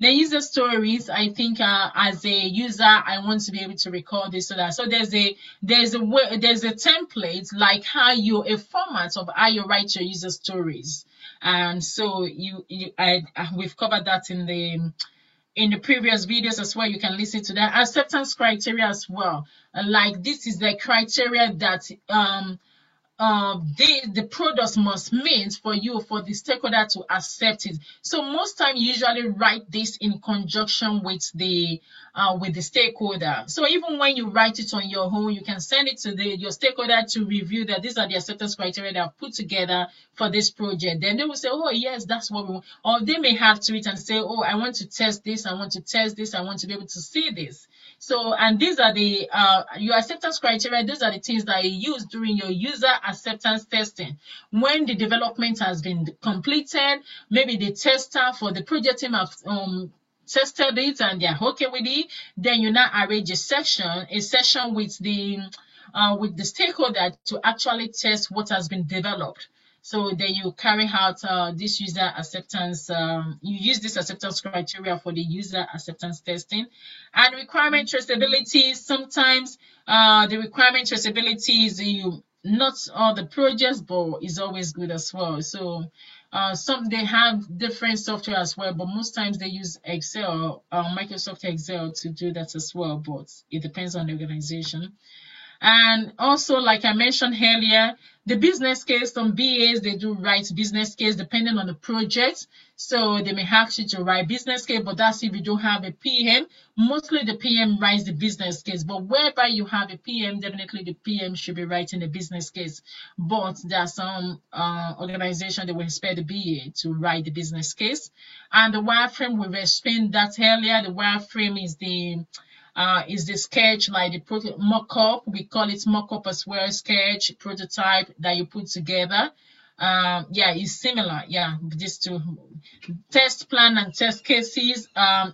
The user stories, I think, as a user, I want to be able to record this so that. So there's a template like a format of how you write your user stories, and so we've covered that in the previous videos as well. You can listen to that. Acceptance criteria as well. Like this is the criteria that the product must mean for the stakeholder to accept it. So most time you usually write this in conjunction with the stakeholder. So even when you write it on your own, you can send it to your stakeholder to review that these are the acceptance criteria that I've put together for this project. Then they will say, oh yes, that's what we want. Or they may have to it and say, oh, I want to test this, I want to test this, I want to be able to see this. So, and these are the your acceptance criteria. Those are the things that you use during your user acceptance testing. When the development has been completed, maybe the tester for the project team have tested it and they're okay with it. Then you now arrange a session with the stakeholder to actually test what has been developed. So then you carry out this user acceptance, you use this acceptance criteria for the user acceptance testing. And requirement traceability, sometimes the requirement traceability is not all the projects, but is always good as well. So some they have different software as well, but most times they use Excel, Microsoft Excel to do that as well, but it depends on the organization. And also, like I mentioned earlier, the business case, some BAs, they do write business case depending on the project. So they may ask you to write business case, but that's if you don't have a PM. Mostly the PM writes the business case, but whereby you have a PM, definitely the PM should be writing the business case. But there are some organization that will expect the BA to write the business case. And the wireframe, we've explained that earlier. The wireframe is the sketch, like the mock-up. We call it mock-up as well, sketch, prototype that you put together. Yeah, it's similar. Yeah, these two. Test plan and test cases.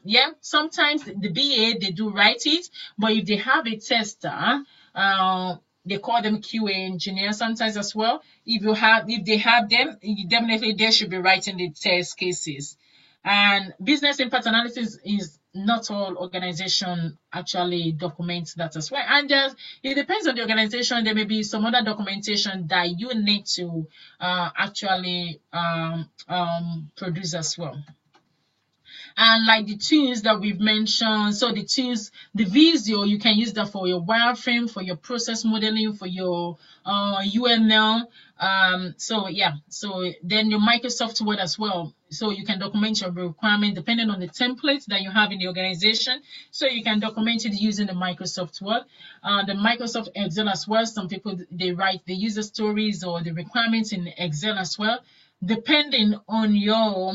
Yeah, sometimes the BA, they do write it, but if they have a tester, they call them QA engineer sometimes as well. If they have them, definitely they should be writing the test cases. And business impact analysis is not all organization actually documents that as well. And it depends on the organization. There may be some other documentation that you need to actually produce as well. And like the tools that we've mentioned, so the tools, the Visio, you can use that for your wireframe, for your process modeling, for your UML. So yeah, so then your Microsoft Word as well. So you can document your requirement depending on the template that you have in the organization. So you can document it using the Microsoft Word, the Microsoft Excel as well. Some people, they write the user stories or the requirements in Excel as well, depending on your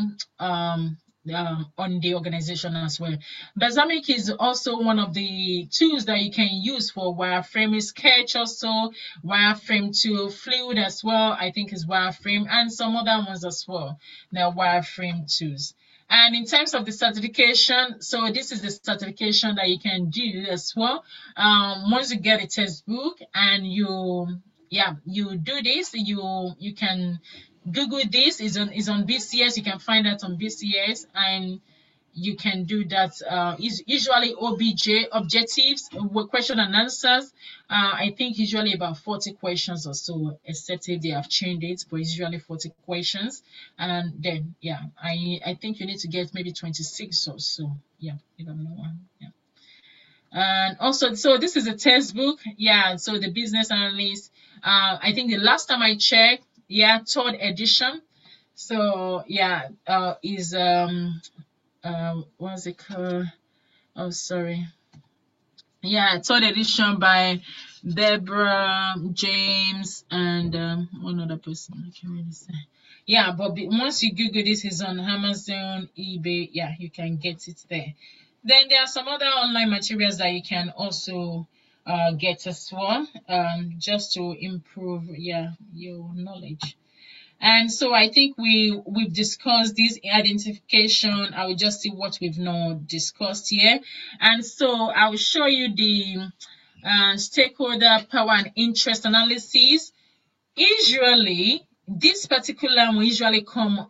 on the organization as well. Balsamiq is also one of the tools that you can use for wireframe. Sketch also, wireframe tool, Fluid as well, I think is wireframe, and some other ones as well. They're wireframe tools. And in terms of the certification, so this is the certification that you can do as well. Once you get a textbook and you do this, you can Google this. Is on BCS. You can find that on BCS, and you can do that. Is usually OBJ, objectives, question and answers. I think usually about 40 questions or so, except if they have changed it, but it's usually 40 questions. And then yeah, I think you need to get maybe 26 or so. Yeah, if I'm not wrong. Yeah. And also, so this is a textbook. Yeah, so the business analyst. I think the last time I checked, yeah, third edition. So yeah, is what's it called? Oh, sorry. Yeah, third edition by Deborah James and one other person. I can't really say. Yeah, but once you Google this, is on Amazon, eBay. Yeah, you can get it there. Then there are some other online materials that you can also get as well, just to improve, yeah, your knowledge. And so I think we've discussed this identification. I will just see what we've not discussed here. And so I will show you the stakeholder power and interest analysis. Usually, this particular will usually come,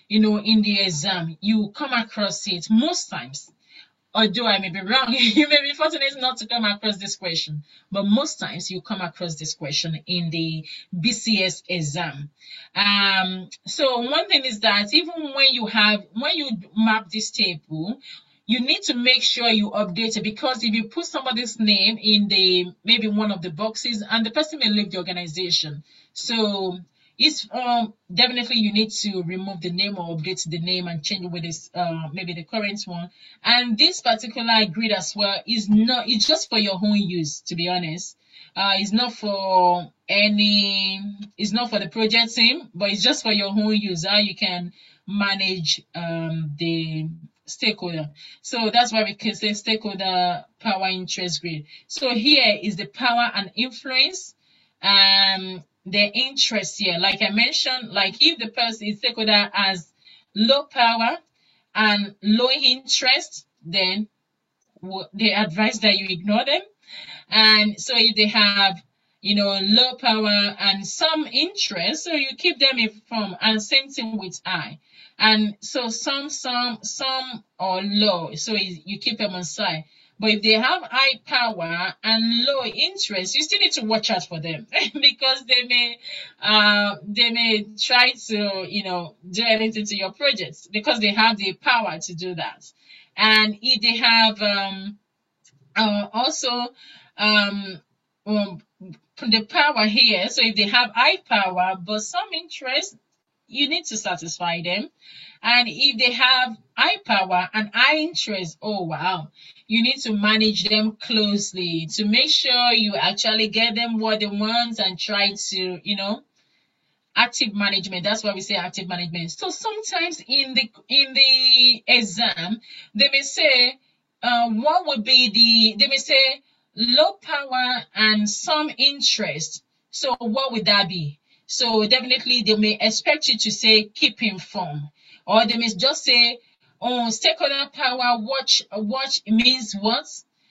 in the exam. You come across it most times. Although I may be wrong, you may be fortunate not to come across this question, but most times you come across this question in the BCS exam. So one thing is that even when you map this table, you need to make sure you update it, because if you put somebody's name in maybe one of the boxes, and the person may leave the organization. So it's definitely you need to remove the name or update the name and change it with this maybe the current one. And this particular grid as well it's just for your own use, to be honest. It's not for the project team, but it's just for your own use, how you can manage the stakeholder. So that's why we can say stakeholder power interest grid. So here is the power and influence. The interest here, like I mentioned, like if the person is stakeholder has low power and low interest, then they advise that you ignore them. And so if they have low power and some interest, so you keep them informed. And same thing with I. And so some or low, so you keep them on side. But if they have high power and low interest, you still need to watch out for them because they may try to do anything to your projects because they have the power to do that. And if they have also the power here. So if they have high power but some interest, you need to satisfy them. And if they have high power and high interest, oh wow, you need to manage them closely to make sure you actually get them what they want and try to, active management. That's why we say active management. So sometimes in the exam, they may say what would be they may say low power and some interest. So what would that be? So definitely they may expect you to say keep informed, or they may just say, oh, stakeholder power, watch means what?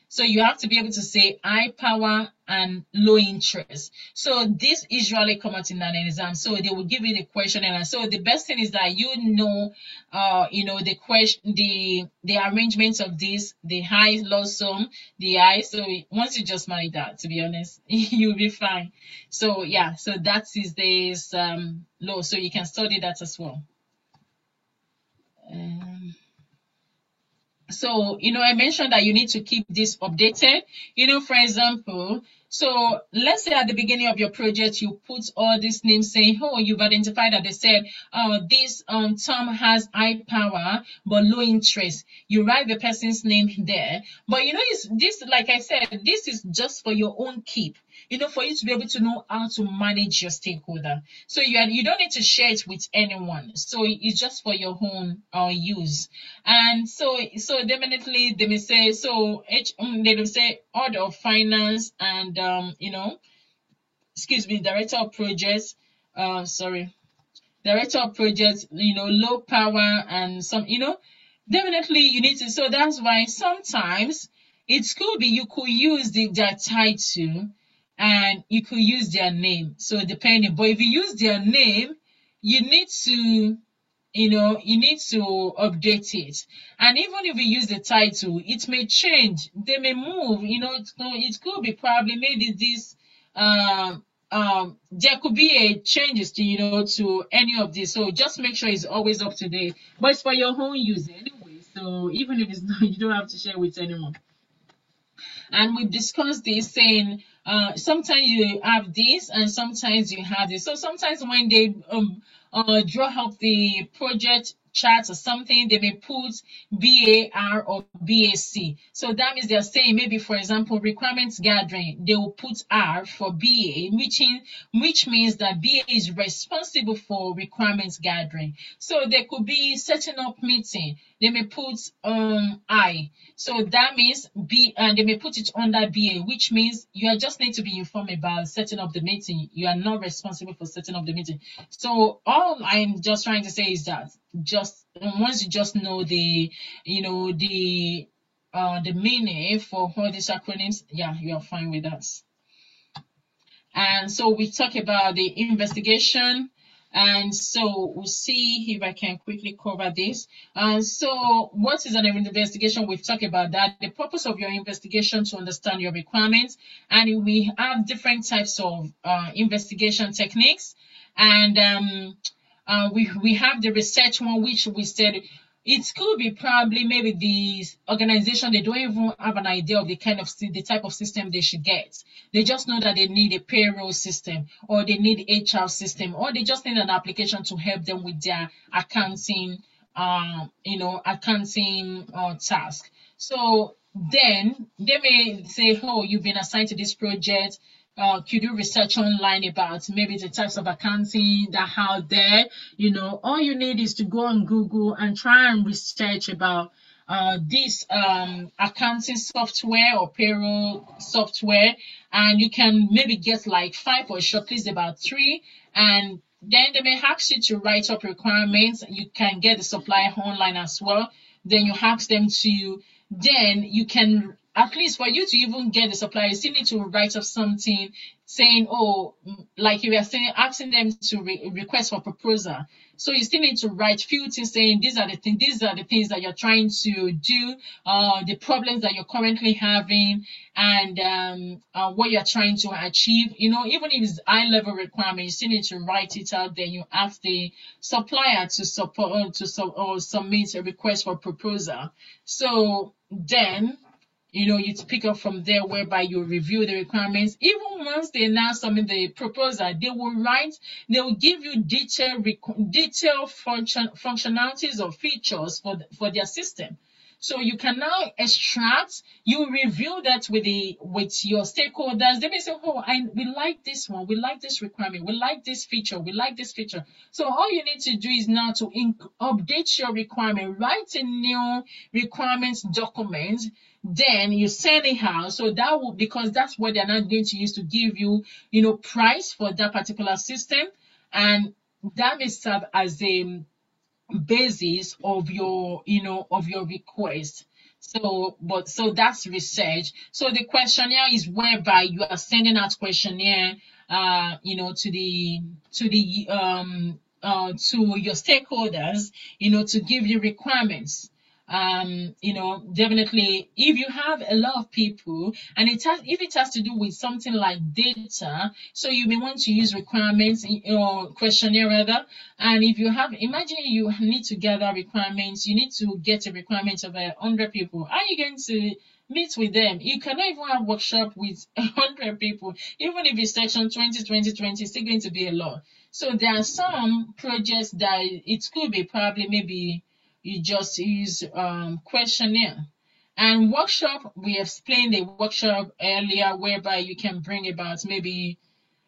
So you have to be able to say high power and low interest. So this usually come out in an exam. So they will give you the question, and so the best thing is that the question, the arrangements of this, the high, low sum, the high. So once you just manage that, to be honest, you'll be fine. So yeah, so that is this low. So you can study that as well. So, I mentioned that you need to keep this updated. For example, so let's say at the beginning of your project, you put all these names saying, oh, you've identified that they said, this term has high power, but low interest. You write the person's name there. But, this, like I said, this is just for your own keep. For you to be able to know how to manage your stakeholder. So you don't need to share it with anyone. So it's just for your own use. And so definitely they may say, so they will say order of finance and director of projects, director of projects, low power and some, definitely you need to. So that's why sometimes it could be you could use their title and you could use their name. So depending, but if you use their name, you need to update it. And even if you use the title, it may change. They may move. It could be probably maybe this. There could be a changes to any of this. So just make sure it's always up to date. But it's for your own use anyway. So even if it's not, you don't have to share with anyone. And we've discussed this saying sometimes you have this and sometimes you have this. So sometimes when they draw up the project chart or something, they may put BAR or BAC. So that means they're saying maybe, for example, requirements gathering, they will put R for BA, which means that BA is responsible for requirements gathering. So there could be setting up meeting. They may put I. So that means B, and they may put it under BA, which means you just need to be informed about setting up the meeting. You are not responsible for setting up the meeting. So all I'm just trying to say is that just once you just know the meaning for all these acronyms, yeah, you are fine with that. And so we talk about the investigation. And so we'll see if I can quickly cover this. So what is an investigation? We've talked about that. The purpose of your investigation to understand your requirements. And we have different types of investigation techniques. And we have the research one, which we said it could be probably maybe the organization, they don't even have an idea of the type of system they should get. They just know that they need a payroll system or they need HR system or they just need an application to help them with their accounting task. So then they may say, oh, you've been assigned to this project. Could you research online about maybe the types of accounting that are out there? All you need is to go on Google and try and research about this accounting software or payroll software, and you can maybe get like 5 or shortlist about 3, and then they may ask you to write up requirements. You can get the supplier online as well. Then you ask them to, then you can, at least for you to even get the supplier, you still need to write up something saying, oh, like you were saying, asking them to request for proposal. So you still need to write few things saying these are the things that you're trying to do, the problems that you're currently having, and what you're trying to achieve. Even if it's high level requirement, you still need to write it out. Then you ask the supplier to submit a request for proposal. So then you pick up from there, whereby you review the requirements. Even once they now submit the proposal, they will give you detailed functionalities or features for their system. So you can now extract, you review that with your stakeholders. They may say, oh, we like this one, we like this requirement, we like this feature, we like this feature. So all you need to do is now to update your requirement, write a new requirements document, then you send it out. So that will, because that's what they're not going to use to give you, price for that particular system. And that may serve as a basis of your request. So that's research. So the questionnaire is whereby you are sending out questionnaire to your stakeholders, to give you requirements. Definitely, if you have a lot of people, and if it has to do with something like data, so you may want to use requirements or questionnaire rather. And if you have, imagine you need to gather requirements, you need to get a requirement of 100 people. How are you going to meet with them? You cannot even have workshop with 100 people. Even if it's section 20, 20, 20, it's still going to be a lot. So there are some projects that it could be probably maybe you just use questionnaire. And workshop, we explained the workshop earlier, whereby you can bring about maybe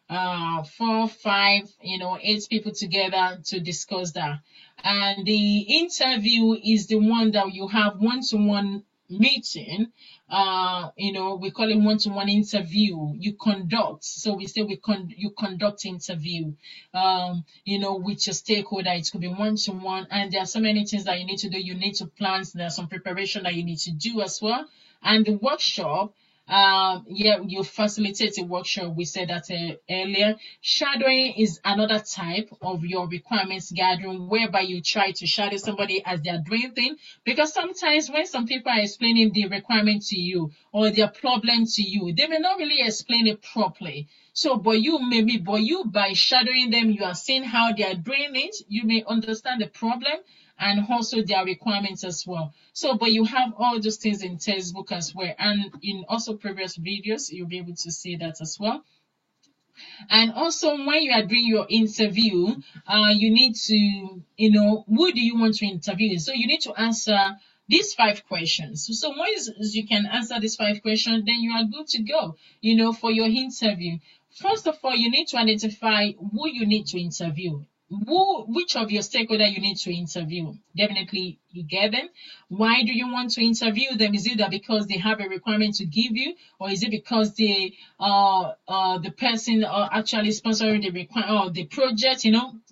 4, 5, 8 people together to discuss that. And the interview is the one that you have one-to-one meeting. We call it one-to-one interview. You conduct. So we say you conduct interview, with your stakeholder. It could be one-to-one, and there are so many things that you need to do. You need to plan. There's some preparation that you need to do as well. And the workshop, you facilitate a workshop. We said that earlier. Shadowing is another type of your requirements gathering, whereby you try to shadow somebody as they're doing things. Because sometimes when some people are explaining the requirement to you or their problem to you, they may not really explain it properly. So, but by shadowing them, you are seeing how they are doing it. You may understand the problem and also their requirements as well. So, but you have all those things in textbook as well. And in also previous videos, you'll be able to see that as well. And also when you are doing your interview, you need to, who do you want to interview? So you need to answer these 5 questions. So once you can answer these 5 questions, then you are good to go, for your interview. First of all, you need to identify who you need to interview. Which of your stakeholder you need to interview. Definitely you get them. Why do you want to interview them? Is it that because they have a requirement to give you, or is it because the person actually sponsoring the project?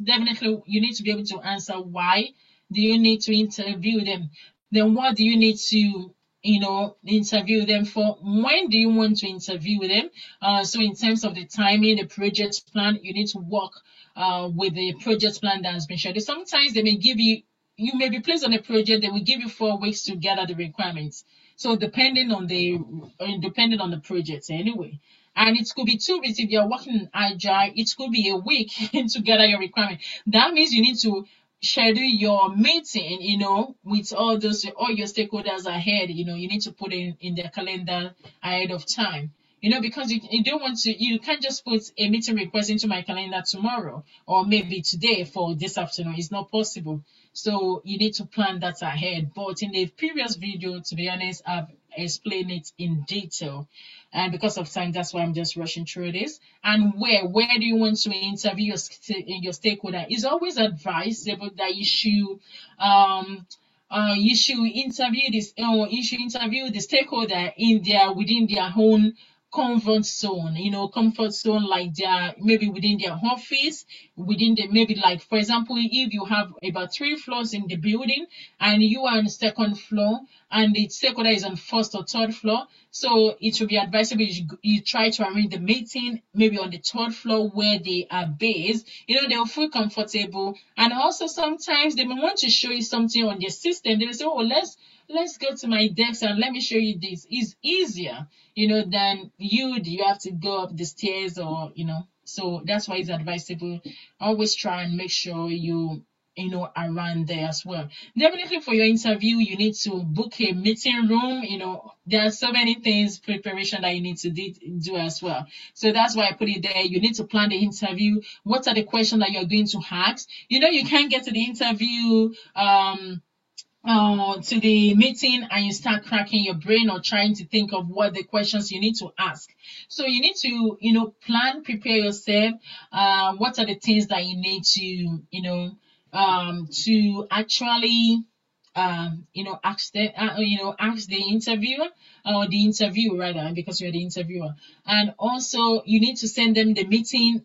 Definitely you need to be able to answer why do you need to interview them. Then what do you need to interview them for? When do you want to interview them? So in terms of the timing, the project plan, you need to work with the project plan that has been shared. Sometimes they may give you may be placed on a project, they will give you 4 weeks to gather the requirements. So depending on the project anyway. And it could be 2 weeks if you're working in Agile, it could be a week to gather your requirement. That means you need to schedule your meeting, with all your stakeholders ahead. You need to put it in their calendar ahead of time. Because you don't want to, you can't just put a meeting request into my calendar tomorrow or maybe today for this afternoon. It's not possible. So you need to plan that ahead. But in the previous video, to be honest, I've explained it in detail. And because of time, that's why I'm just rushing through this. And where do you want to interview your stakeholder? It's always advisable that you should interview the stakeholder within their own comfort zone, like maybe within their office, maybe like, for example, if you have about 3 floors in the building and you are on the 2nd floor and the stakeholder is on 1st or 3rd floor, so it will be advisable you try to arrange the meeting maybe on the 3rd floor where they are based. They'll feel comfortable. And also sometimes they may want to show you something on their system. They will say, oh, let's go to my desk and let me show you this. It's easier, than you have to go up the stairs or, so that's why it's advisable. Always try and make sure you around there as well. Definitely for your interview, you need to book a meeting room. There are so many things, preparation that you need to do as well. So that's why I put it there. You need to plan the interview. What are the questions that you're going to ask? You can't get to the interview, to the meeting, and you start cracking your brain or trying to think of what the questions you need to ask. So you need to, prepare yourself. What are the things that you need to, to actually ask the interviewer, or the interview rather, because you're the interviewer. And also you need to send them the meeting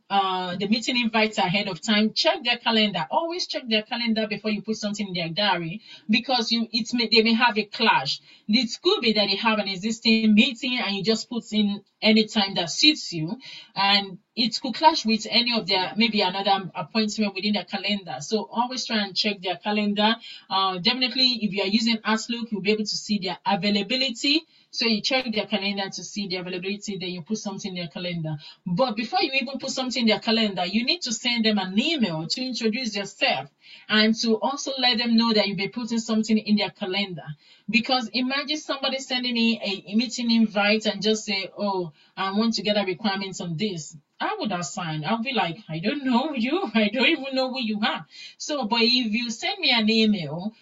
invites ahead of time. Check their calendar. Always check their calendar before you put something in their diary, because they may have a clash. It could be that they have an existing meeting and you just put in any time that suits you, and it could clash with any of their, maybe another appointment within their calendar. So always try and check their calendar. Definitely, if you are using Outlook, you'll be able to see their availability. So you check their calendar to see the availability, then you put something in their calendar. But before you even put something in their calendar, you need to send them an email to introduce yourself, and to also let them know that you'll be putting something in their calendar. Because imagine somebody sending me a meeting invite and just say, "Oh, I want to get a requirements on this." I would have signed. I'll be like, "I don't know you. I don't even know who you are." So, but if you send me an email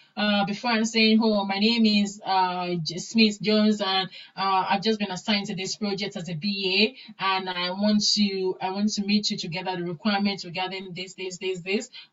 before I'm saying, "Oh, my name is Smith Jones, and I've just been assigned to this project as a BA, and I want to meet you to gather the requirements regarding this.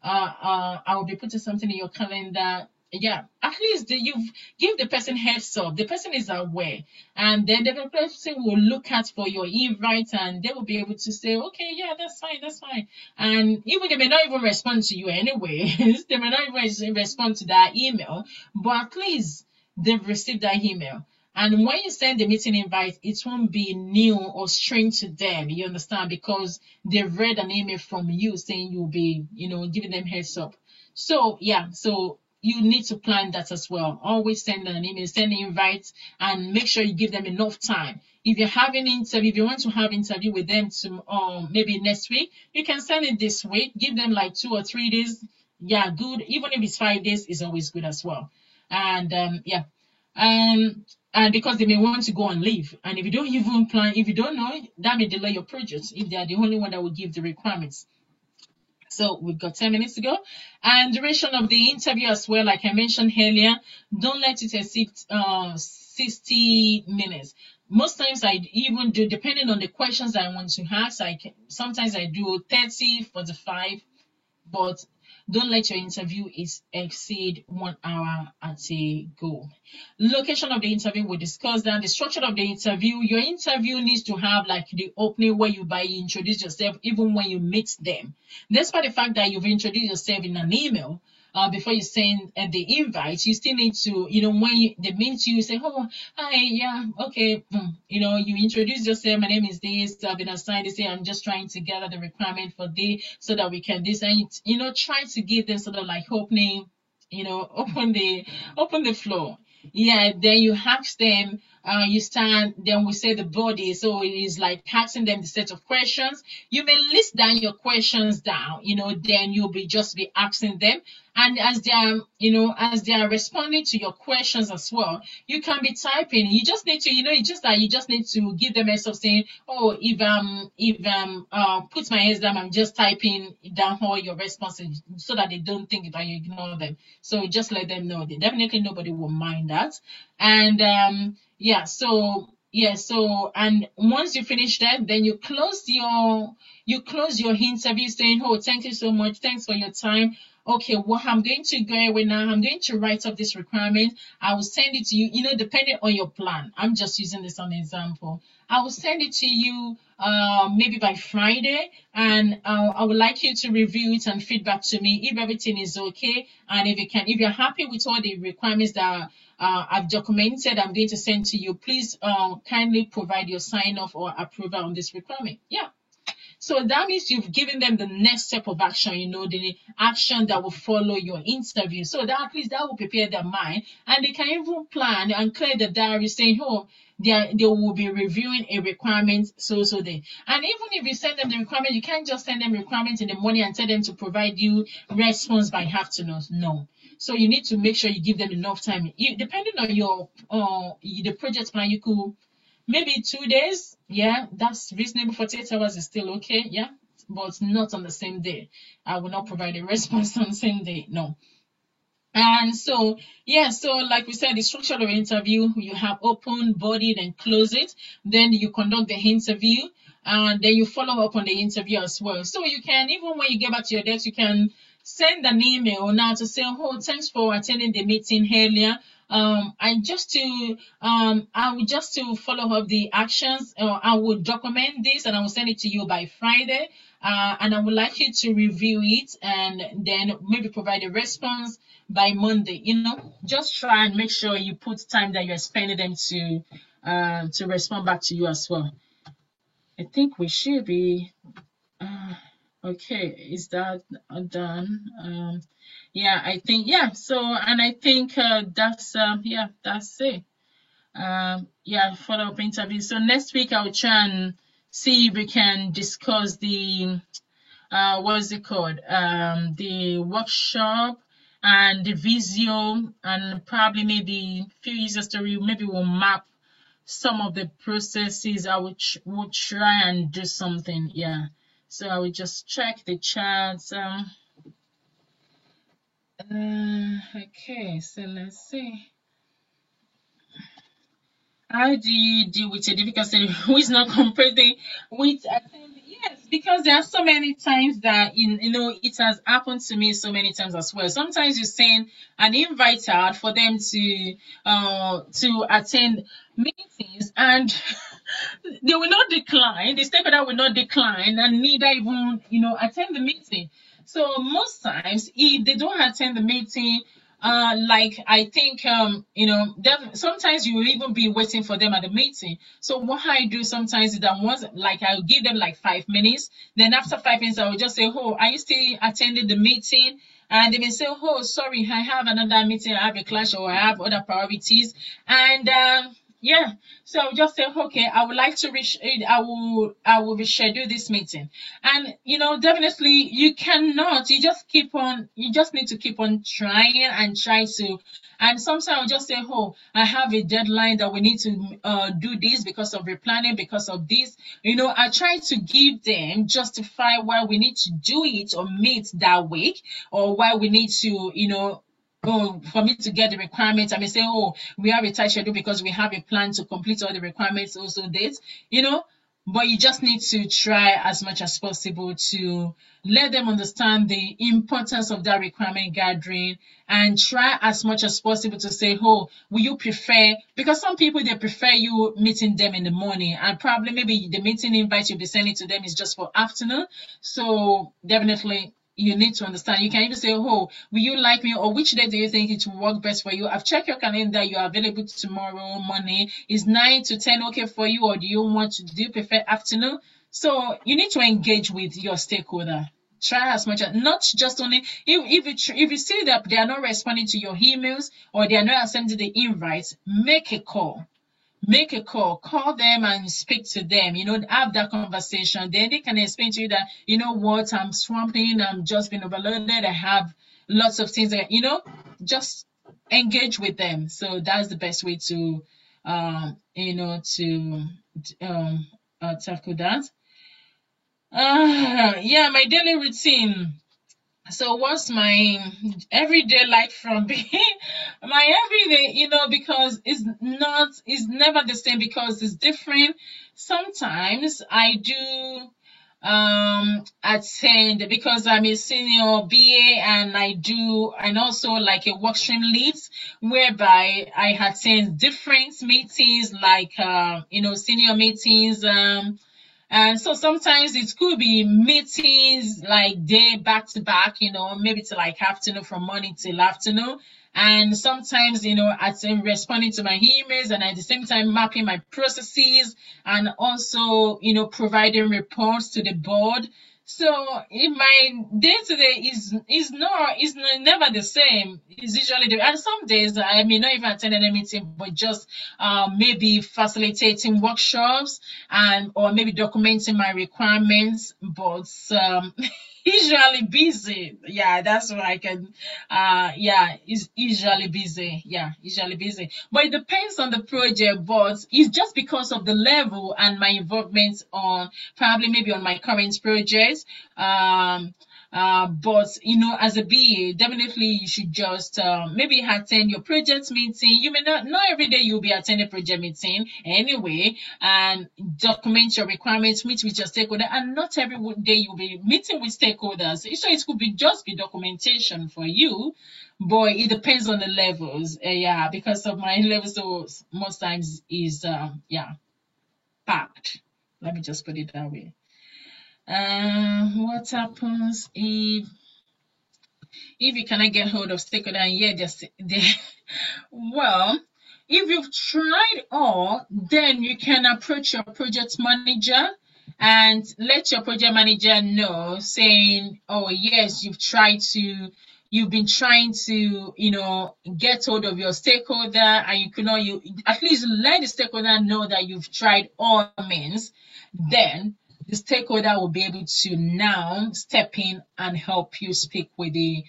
I will be putting something in your calendar." Yeah, at least you've give the person heads up. The person is aware, and then the person will look at for your invite, and they will be able to say, "Okay, yeah, that's fine." And even they may not even respond to you anyway. They may not even respond to that email, but at least they've received that email. And when you send the meeting invite, it won't be new or strange to them. You understand? Because they've read an email from you saying you'll be, giving them heads up. So yeah, so you need to plan that as well. Always send an email, send invites, and make sure you give them enough time. If you have an interview, if you want to have interview with them to maybe next week, you can send it this week. Give them like 2 or 3 days. Yeah, good. Even if it's 5 days, is always good as well. And yeah, and because they may want to go on leave, and if you don't even plan, if you don't know, that may delay your project if they are the only one that will give the requirements. So we've got 10 minutes to go. And duration of the interview as well, like I mentioned earlier, don't let it exceed 60 minutes. Most times I even do, depending on the questions I want to ask, sometimes I do 30, 45, but don't let your interview exceed 1 hour at a go. Location of the interview, we discussed that. The structure of the interview, your interview needs to have like the opening where you introduce yourself even when you meet them. Despite the fact that you've introduced yourself in an email, before you send the invite, you still need to, when they meet you, say, "Oh, hi, yeah, okay." You introduce yourself. "My name is this. I've been assigned this. I'm just trying to gather the requirement for this so that we can design." Try to give them sort of like opening, open the floor. Yeah, then you ask them, you start, then we say the body. So it is like asking them the set of questions. You may list down your questions down, then you'll be asking them. And as they are responding to your questions as well, you can be typing. You just need to, it's just that you just need to give them a sort of saying, "Oh, if put my head down, I'm just typing down all your responses," so that they don't think that you ignore them. So just let them know. Definitely nobody will mind that. And and once you finish that, then you close your interview saying, "Oh, thank you so much. Thanks for your time. Okay, what I'm going to go away now, I'm going to write up this requirement. I will send it to you, depending on your plan. I'm just using this as an example. I will send it to you maybe by Friday, and I would like you to review it and feedback to me if everything is okay. And if you're happy with all the requirements that I've documented, I'm going to send to you. Please kindly provide your sign off or approval on this requirement." Yeah. So that means you've given them the next step of action, the action that will follow your interview. So that at least that will prepare their mind, and they can even plan and clear the diary saying, oh, they will be reviewing a requirement so day. And even if you send them the requirement, you can't just send them requirements in the morning and tell them to provide you response by afternoon. No. So you need to make sure you give them enough time. Depending on your the project plan, you could maybe 2 days. Yeah, that's reasonable. 48 hours is still okay. Yeah, but not on the same day. I will not provide a response on the same day. No. And so, yeah, so like we said, the structure of the interview, you have open, body, then close it. Then you conduct the interview, and then you follow up on the interview as well. So you can, even when you get back to your desk, you can send an email now to say, oh, thanks for attending the meeting earlier. I will just to follow up the actions. I will document this and I will send it to you by Friday. And I would like you to review it and then maybe provide a response by Monday. Just try and make sure you put time that you're spending them to respond back to you as well. I think we should be okay. Is that done? Yeah, I think yeah. So and I think that's it. Yeah, follow up interview. So next week I'll try and see if we can discuss the what is it called? The workshop and the Visio, and probably maybe few user story. Maybe we'll map some of the processes. I would try and do something. Yeah. So I will just check the charts. Okay. So let's see. How do you deal with a difficult student who is not competing with attending? Yes, because there are so many times that it has happened to me so many times as well. Sometimes you send an invite out for them to attend meetings, and they will not decline. The stakeholder will not decline, and neither even attend the meeting. So most times, if they don't attend the meeting, like I think sometimes you will even be waiting for them at the meeting. So what I do sometimes is that once, like, I'll give them like 5 minutes, then after 5 minutes I will just say, oh, are you still attending the meeting? And they may say, oh, sorry, I have another meeting, I have a clash, or I have other priorities. And yeah, so I'll just say, okay, I would like to I will reschedule this meeting. And definitely you just need to keep on trying and try to. And sometimes I'll just say, oh, I have a deadline that we need to do this because of replanning, because of this. I try to give them justify why we need to do it or meet that week, or why we need to, oh, for me to get the requirements. I may say, oh, we have a tight schedule because we have a plan to complete all the requirements also dates, but you just need to try as much as possible to let them understand the importance of that requirement gathering, and try as much as possible to say, oh, will you prefer, because some people, they prefer you meeting them in the morning, and probably maybe the meeting invite you'll be sending to them is just for afternoon. So definitely you need to understand. You can even say, oh, will you like me, or which day do you think it will work best for you? I've checked your calendar. You are available tomorrow morning. Is 9 to 10 okay for you, or do you prefer afternoon? So you need to engage with your stakeholder. Try as much as, not just only if you see that they are not responding to your emails, or they are not sending the invites, make a call. Call them and speak to them, have that conversation. Then they can explain to you that, what, I'm swamping, I'm just been overloaded, I have lots of things that, just engage with them. So that's the best way to, tackle that. Yeah, my daily routine. So what's my everyday like from being my everyday, because it's never the same, because it's different. Sometimes I do attend, because I'm a senior BA, and and also like a workstream lead, whereby I attend different meetings, like senior meetings, And so sometimes it could be meetings like day back to back, maybe to like afternoon, from morning till afternoon. And sometimes, at responding to my emails, and at the same time mapping my processes, and also, providing reports to the board. So in my day to day is never the same. It's usually and some days I may not even attend any meeting, but just maybe facilitating workshops, and or maybe documenting my requirements. But usually busy. Yeah, that's what I can. Yeah, is usually busy. Yeah, usually busy. But it depends on the project. But it's just because of the level and my involvement on probably maybe on my current project. Um, but as a BA, definitely you should just maybe attend your project meeting. You may not every day you'll be attending project meeting anyway, and document your requirements, meet with your stakeholder, and not every day you'll be meeting with stakeholders. So it could be just be documentation for you, but it depends on the levels. Yeah, because of my level, so most times is yeah, packed. Let me just put it that way. What happens if you cannot get hold of stakeholder, and yet they well, if you've tried all, then you can approach your project manager and let your project manager know, saying, oh yes, you've been trying to, get hold of your stakeholder, and you could not, you at least let the stakeholder know that you've tried all means. Then the stakeholder will be able to now step in and help you speak with your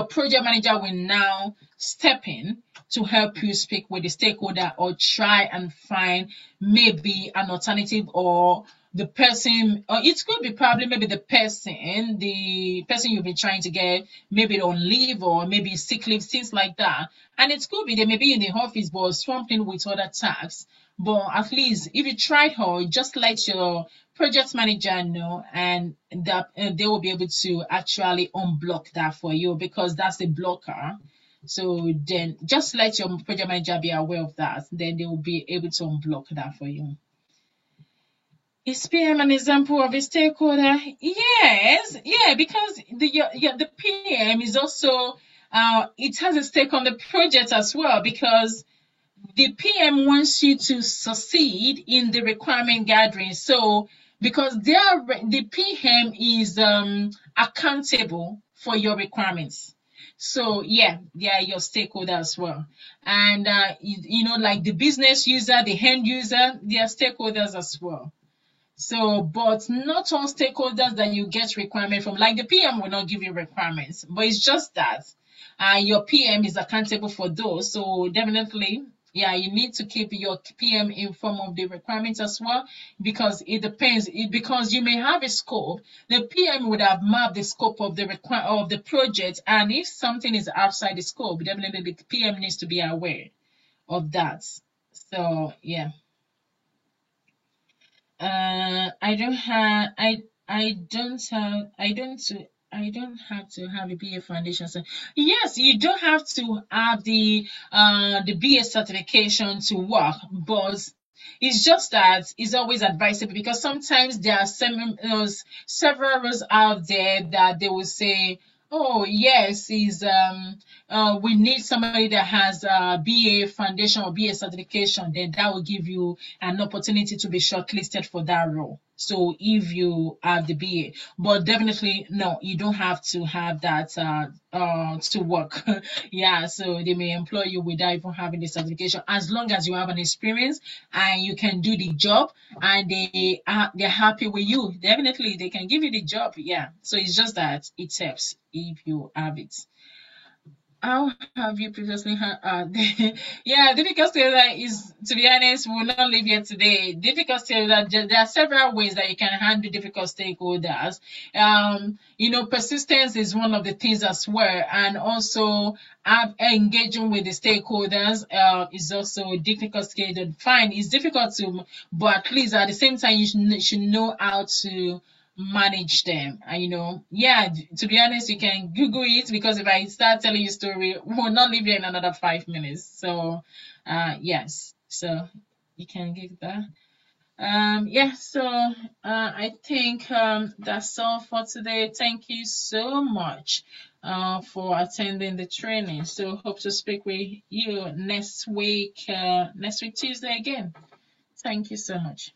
project manager will now step in to help you speak with the stakeholder, or try and find maybe an alternative, or the person, or it could be probably maybe the person you've been trying to get maybe on leave, or maybe sick leave, things like that. And it could be they may be in the office but swamping with other tasks. But at least if you tried her, just let your project manager know, and that they will be able to actually unblock that for you, because that's a blocker. So then just let your project manager be aware of that. Then they will be able to unblock that for you. Is PM an example of a stakeholder? Yes, yeah, because the PM is also it has a stake on the project as well, because the PM wants you to succeed in the requirement gathering. So because the PM is accountable for your requirements. So yeah, they are your stakeholder as well. And like the business user, the end user, they are stakeholders as well. So, but not all stakeholders that you get requirement from, like the PM will not give you requirements, but it's just that your PM is accountable for those. So definitely, yeah, you need to keep your PM informed of the requirements as well, because it depends. Because you may have a scope, the PM would have mapped the scope of the project, and if something is outside the scope, definitely the PM needs to be aware of that. So yeah. I don't have I don't have to have a BA foundation. So yes, you don't have to have the BA certification to work, but it's just that it's always advisable, because sometimes there are several roles out there that they will say, oh yes, is we need somebody that has BA foundation or BA certification, then that will give you an opportunity to be shortlisted for that role. So if you have the BA, but definitely no, you don't have to have that to work. Yeah, so they may employ you without even having the certification, as long as you have an experience and you can do the job, and they're happy with you. Definitely, they can give you the job. Yeah, so it's just that it helps if you have it. How have you previously had? Yeah, difficult stakeholder is, to be honest, we will not live here today. Difficult stakeholder, there are several ways that you can handle difficult stakeholders. Persistence is one of the things as well, and also engaging with the stakeholders is also difficult stakeholder. Fine, it's difficult to, but at least at the same time, you should know how to manage them. And yeah, to be honest, you can Google it, because if I start telling you story, we'll not leave here in another 5 minutes. So yes, so you can give that. Yeah, so I think that's all for today. Thank you so much for attending the training. So hope to speak with you next week Tuesday again. Thank you so much.